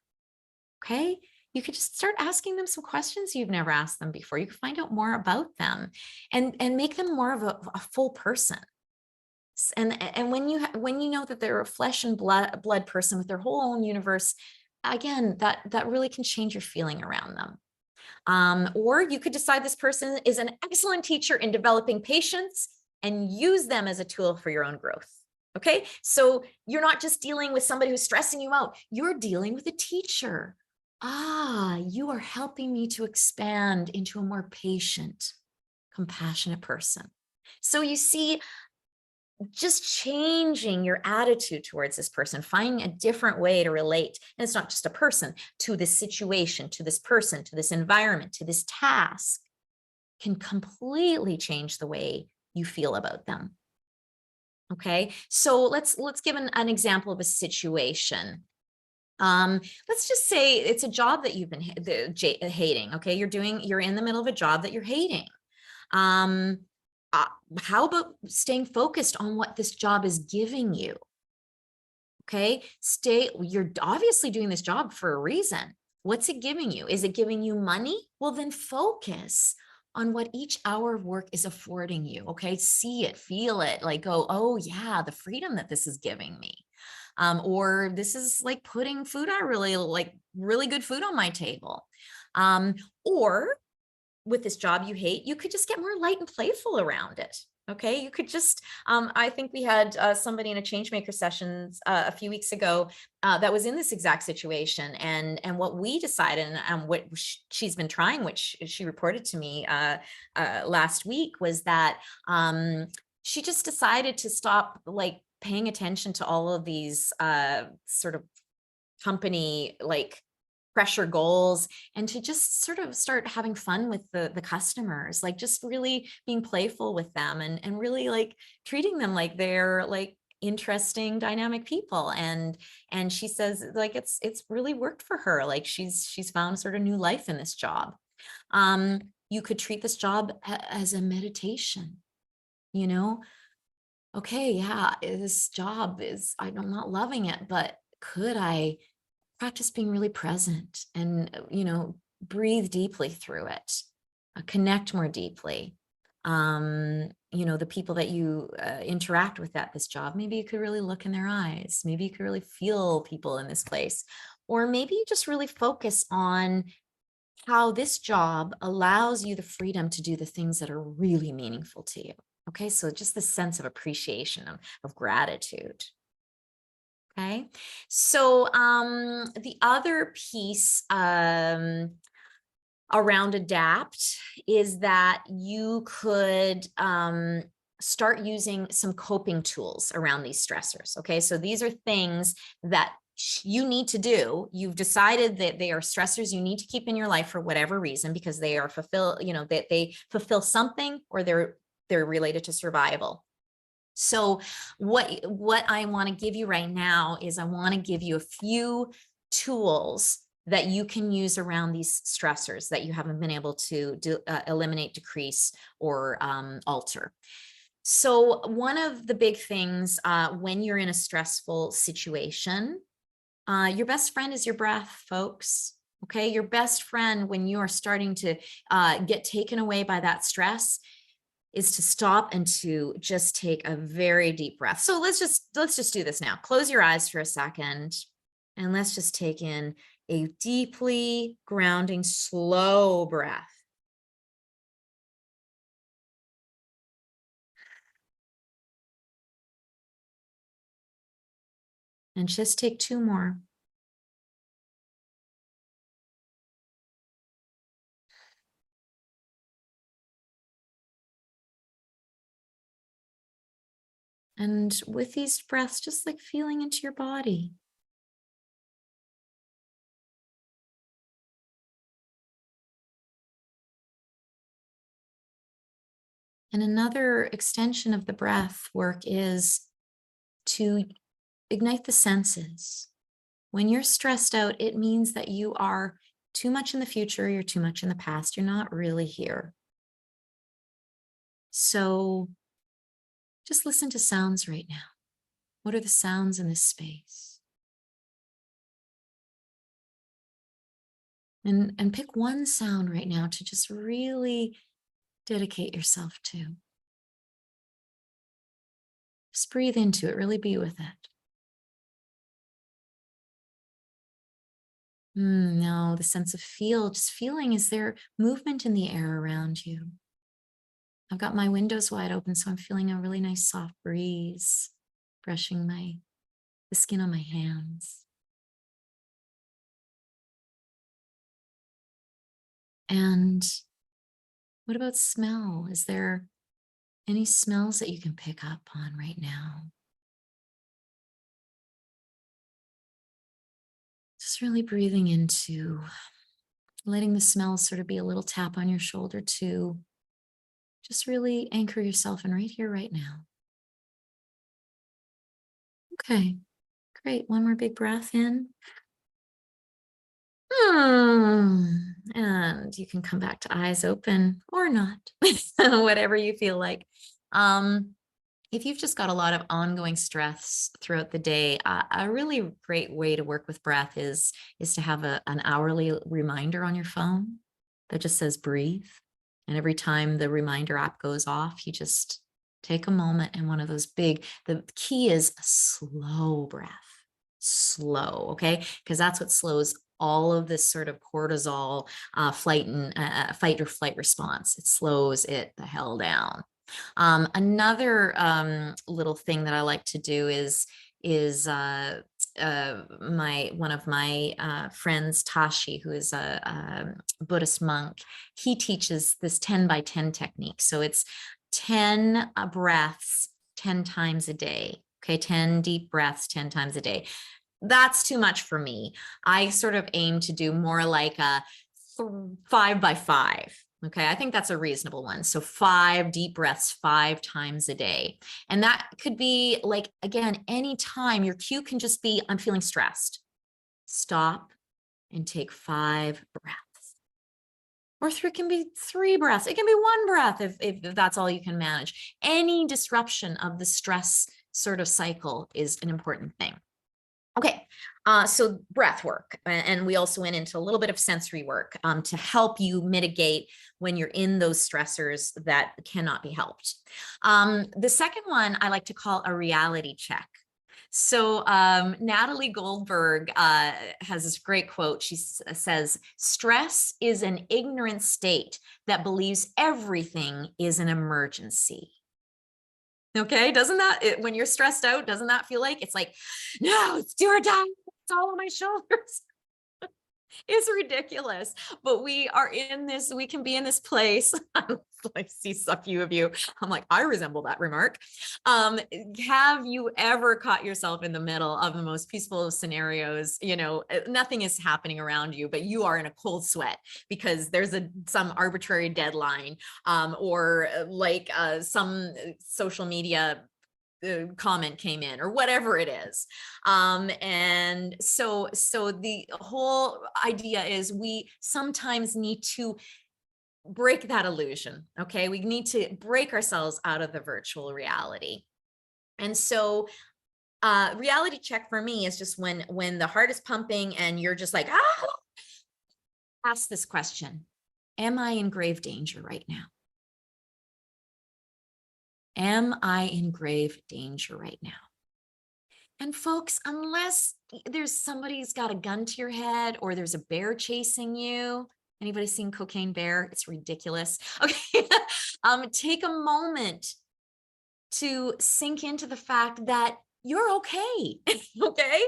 Okay. You could just start asking them some questions you've never asked them before. You can find out more about them and make them more of a full person. And when you know that they're a flesh and blood person with their whole own universe, again, that really can change your feeling around them. Or you could decide this person is an excellent teacher in developing patience and use them as a tool for your own growth. Okay, so you're not just dealing with somebody who's stressing you out, you're dealing with a teacher. You are helping me to expand into a more patient, compassionate person. So you see, just changing your attitude towards this person, finding a different way to relate. And it's not just a person, to this situation, to this person, to this environment, to this task, can completely change the way you feel about them. Okay, so let's give an example of a situation. Let's just say it's a job that you've been hating. Okay, you're in the middle of a job that you're hating. How about staying focused on what this job is giving you? Okay, you're obviously doing this job for a reason. What's it giving you? Is it giving you money? Well, then focus on what each hour of work is affording you. Okay, see it, feel it, like go, oh yeah, the freedom that this is giving me. Or this is like putting food on really good food on my table. Or with this job you hate, you could just get more light and playful around it. Okay, you could just, I think we had somebody in a Changemaker Sessions a few weeks ago that was in this exact situation. And what we decided, and what she's been trying, which she reported to me last week, was that she just decided to stop like paying attention to all of these sort of company like pressure goals, and to just sort of start having fun with the customers, like just really being playful with them and really like treating them like they're like interesting, dynamic people. And she says like it's really worked for her. Like she's found sort of new life in this job. You could treat this job as a meditation, you know. Okay, yeah, this job is, I'm not loving it, but could I practice being really present and, breathe deeply through it, connect more deeply. The people that you interact with at this job, maybe you could really look in their eyes. Maybe you could really feel people in this place. Or maybe you just really focus on how this job allows you the freedom to do the things that are really meaningful to you. Okay, so just the sense of appreciation, of gratitude. Okay, so the other piece around adapt is that you could start using some coping tools around these stressors. Okay, so these are things that you need to do. You've decided that they are stressors you need to keep in your life for whatever reason, because they are that they fulfill something, or they're related to survival. So what I want to give you right now is I want to give you a few tools that you can use around these stressors that you haven't been able to eliminate, decrease, or alter. So one of the big things when you're in a stressful situation, your best friend is your breath, folks. Okay, your best friend when you are starting to get taken away by that stress is to stop and to just take a very deep breath. So let's just do this now. Close your eyes for a second, and let's just take in a deeply grounding, slow breath. And just take 2 more. And with these breaths, just like feeling into your body. And another extension of the breath work is to ignite the senses. When you're stressed out, it means that you are too much in the future, you're too much in the past, you're not really here. So just listen to sounds right now. What are the sounds in this space? And pick one sound right now to just really dedicate yourself to. Just breathe into it, really be with it. No, the sense of just feeling, is there movement in the air around you? I've got my windows wide open, so I'm feeling a really nice soft breeze, brushing the skin on my hands. And what about smell? Is there any smells that you can pick up on right now? Just really breathing into letting the smells sort of be a little tap on your shoulder to just really anchor yourself in right here, right now. Okay, great. One more big breath in. And you can come back to eyes open or not, whatever you feel like. If you've just got a lot of ongoing stress throughout the day, a really great way to work with breath is to have an hourly reminder on your phone that just says breathe. And every time the reminder app goes off, you just take a moment, and one of those the key is a slow breath. Slow, okay? Because that's what slows all of this sort of cortisol fight or flight response. It slows it the hell down. Another little thing that I like to do is one of my friends, Tashi, who is a Buddhist monk. He teaches this 10 by 10 technique. So it's 10 breaths 10 times a day. Okay, 10 deep breaths 10 times a day. That's too much for me. I sort of aim to do more like a 5 by 5. Okay, I think that's a reasonable one. So 5 deep breaths 5 times a day. And that could be like, again, anytime your cue can just be, I'm feeling stressed. Stop and take 5 breaths. Or it can be 3 breaths. It can be 1 breath if that's all you can manage. Any disruption of the stress sort of cycle is an important thing. Okay, So breath work, and we also went into a little bit of sensory work to help you mitigate when you're in those stressors that cannot be helped. The second one I like to call a reality check. So Natalie Goldberg has this great quote. She says, "Stress is an ignorant state that believes everything is an emergency." Okay, doesn't that, when you're stressed out, doesn't that feel like it's like, no, it's do or die, it's all on my shoulders? It's ridiculous, but we are in this, we can be in this place. I see a few of you. I'm like, I resemble that remark. Have you ever caught yourself in the middle of the most peaceful of scenarios? You know, nothing is happening around you, but you are in a cold sweat because there's some arbitrary deadline, or some social media comment came in, or whatever it is. And so the whole idea is we sometimes need to break that illusion. Okay, we need to break ourselves out of the virtual reality. And so reality check for me is just when the heart is pumping and you're just like, ask this question: am I in grave danger right now? Am I in grave danger right now? And folks, unless there's somebody's got a gun to your head or there's a bear chasing you, anybody seen Cocaine Bear? It's ridiculous. Okay, take a moment to sink into the fact that you're okay. Okay,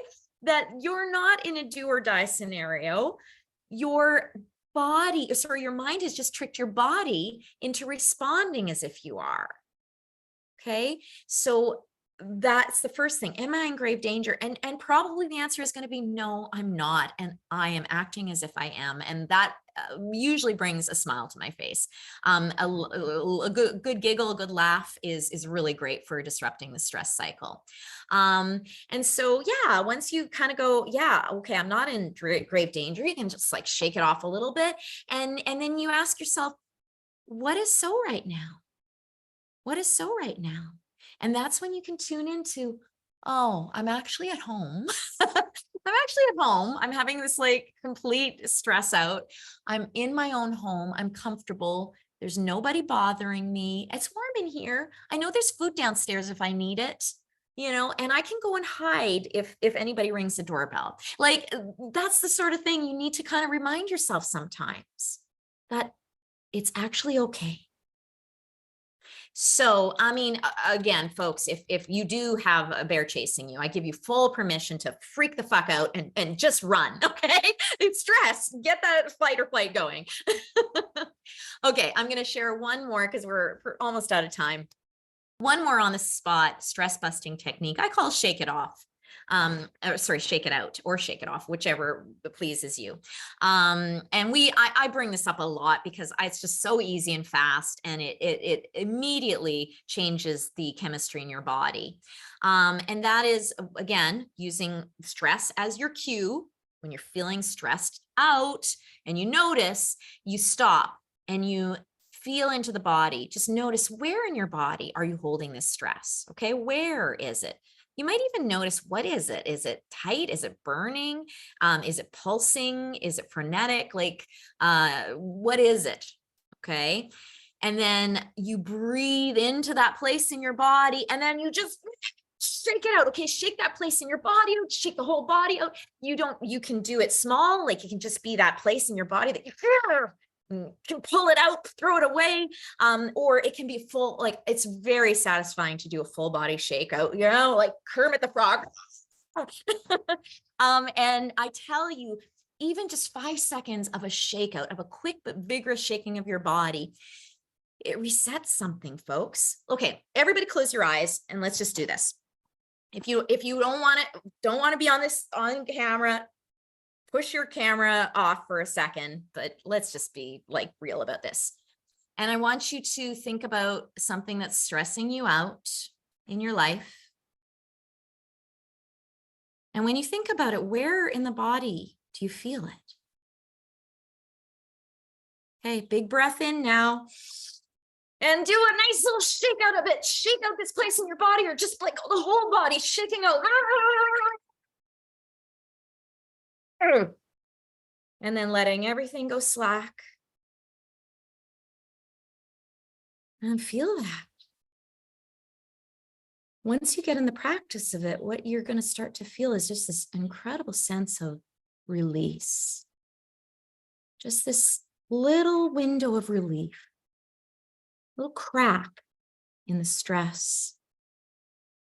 that you're not in a do or die scenario. Your mind has just tricked your body into responding as if you are. Okay, so that's the first thing. Am I in grave danger? And probably the answer is going to be no, I'm not, and I am acting as if I am, and that usually brings a smile to my face. A good giggle, a good laugh is really great for disrupting the stress cycle. And so yeah, once you kind of go, yeah, okay, I'm not in grave danger, you can just like shake it off a little bit, and then you ask yourself, what is so right now? What is so right now? And that's when you can tune into, oh, I'm actually at home. I'm actually at home. I'm having this like complete stress out. I'm in my own home. I'm comfortable. There's nobody bothering me. It's warm in here. I know there's food downstairs if I need it, you know, and I can go and hide if anybody rings the doorbell. Like, that's the sort of thing you need to kind of remind yourself sometimes, that it's actually okay. So, I mean, again, folks, if you do have a bear chasing you, I give you full permission to freak the fuck out and just run. Okay, it's stress. Get that fight or flight going. Okay, I'm going to share one more because we're almost out of time. One more on the spot stress busting technique. I call shake it off. Shake it out or shake it off, whichever pleases you. And I bring this up a lot because it's just so easy and fast, and it immediately changes the chemistry in your body. And that is, again, using stress as your cue. When you're feeling stressed out and you notice, you stop and you feel into the body. Just notice, where in your body are you holding this stress? Okay, where is it? You might even notice, what is it? Is it tight? Is it burning? Is it pulsing? Is it frenetic? Like, what is it? Okay. And then you breathe into that place in your body, and then you just shake it out. Okay. Shake that place in your body out, shake the whole body out. You can do it small, like it can just be that place in your body that you can pull it out, throw it away, or it can be full. Like, it's very satisfying to do a full body shake out, you know, like Kermit the Frog. And I tell you, even just 5 seconds of a shakeout, of a quick but vigorous shaking of your body, it resets something, folks. Okay, everybody close your eyes and let's just do this. If you don't want to be on camera, push your camera off for a second, but let's just be like real about this. And I want you to think about something that's stressing you out in your life. And when you think about it, where in the body do you feel it? Okay, big breath in now. And do a nice little shake out of it. Shake out this place in your body, or just like the whole body shaking out. And then letting everything go slack. And feel that. Once you get in the practice of it, what you're going to start to feel is just this incredible sense of release. Just this little window of relief, little crack in the stress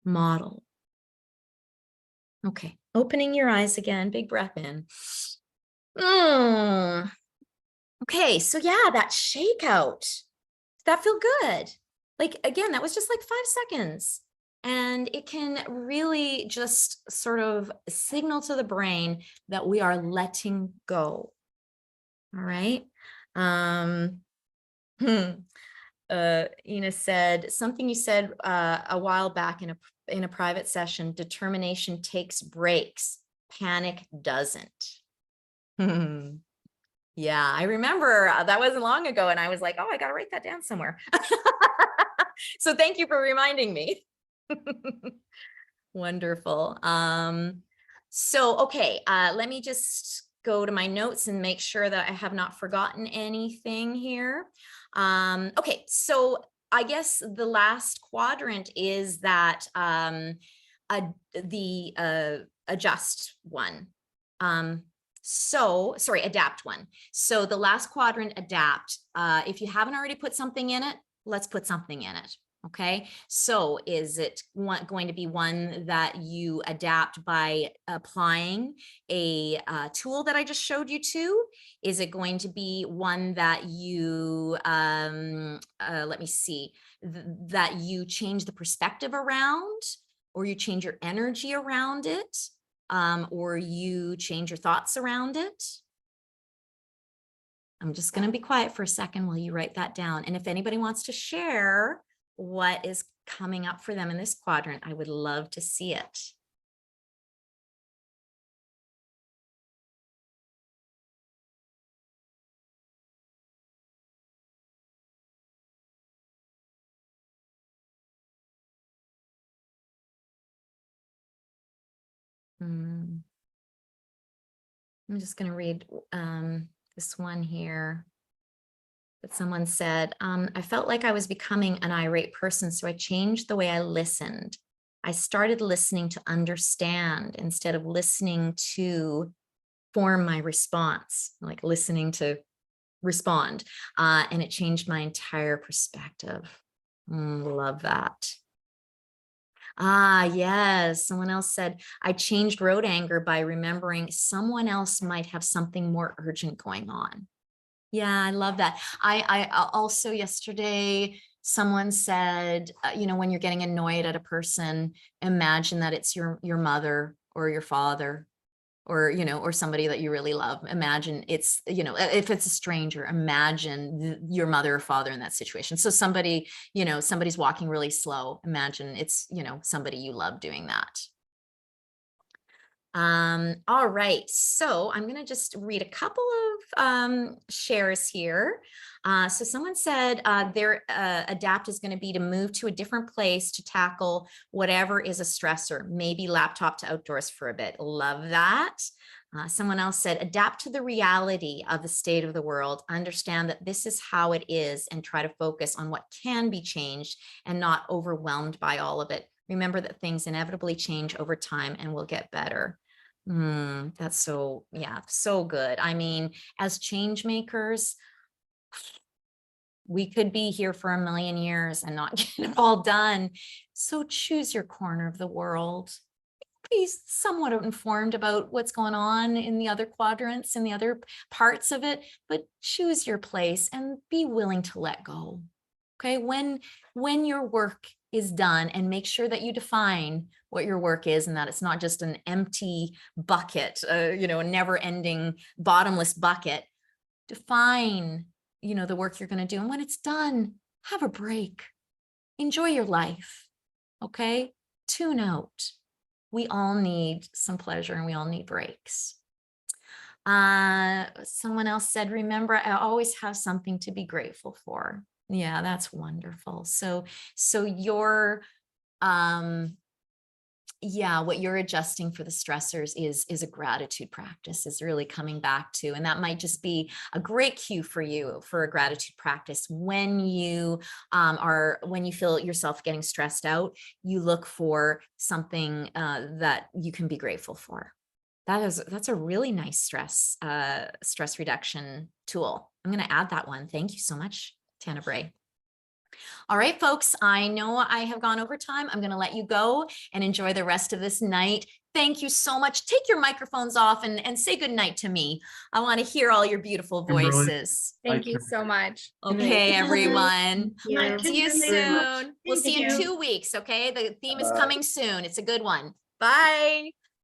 model. Okay, opening your eyes again, big breath in. Okay, so yeah, that shakeout, that feel good. Like, again, that was just like 5 seconds. And it can really just sort of signal to the brain that we are letting go. All right. Ina said something you said a while back in a private session: determination takes breaks, panic doesn't. Yeah, I remember that wasn't long ago, and I was like, oh, I got to write that down somewhere. So thank you for reminding me. Wonderful. So, okay, let me just go to my notes and make sure that I have not forgotten anything here. Okay, so I guess the last quadrant is that the adjust one. Sorry, adapt one. So the last quadrant, adapt. If you haven't already put something in it, let's put something in it. Okay, so is it going to be one that you adapt by applying a tool that I just showed you to? Is it going to be one that you, let me see, that you change the perspective around, or you change your energy around it, or you change your thoughts around it? I'm just going to be quiet for a second while you write that down. And if anybody wants to share what is coming up for them in this quadrant, I would love to see it. I'm just going to read this one here that someone said. I felt like I was becoming an irate person, so I changed the way I listened. I started listening to understand instead of listening to form my response, like listening to respond. And it changed my entire perspective. Love that. Yes. Someone else said, I changed road anger by remembering someone else might have something more urgent going on. Yeah, I love that. I also yesterday, someone said, when you're getting annoyed at a person, imagine that it's your mother or your father, or, or somebody that you really love. Imagine it's, if it's a stranger, imagine your mother or father in that situation. So somebody, somebody's walking really slow. Imagine it's, somebody you love doing that. All right, so I'm going to just read a couple of shares here. So someone said their adapt is going to be to move to a different place to tackle whatever is a stressor, maybe laptop to outdoors for a bit. Love that. Someone else said, adapt to the reality of the state of the world, understand that this is how it is, and try to focus on what can be changed and not overwhelmed by all of it. Remember that things inevitably change over time and will get better. That's so, yeah, so good. I mean, as change makers, we could be here for 1,000,000 years and not get it all done. So choose your corner of the world. Be somewhat informed about what's going on in the other quadrants and the other parts of it, but choose your place and be willing to let go. Okay, when your work is done, and make sure that you define what your work is, and that it's not just an empty bucket, a never-ending bottomless bucket. Define, the work you're going to do, and when it's done, have a break. Enjoy your life. Okay, tune out. We all need some pleasure, and we all need breaks. Someone else said, remember, I always have something to be grateful for. Yeah, that's wonderful. So your yeah, what you're adjusting for the stressors is a gratitude practice, is really coming back to, and that might just be a great cue for you for a gratitude practice. When you when you feel yourself getting stressed out, you look for something that you can be grateful for. That's a really nice stress reduction tool. I'm going to add that one. Thank you so much, Tana Bray. All right, folks, I know I have gone over time. I'm going to let you go and enjoy the rest of this night. Thank you so much. Take your microphones off and say good night to me. I want to hear all your beautiful voices.
Thank you so much.
Okay, everyone.
Thank
See you soon. We'll see you in 2 weeks. Okay. The theme is coming soon. It's a good one. Bye.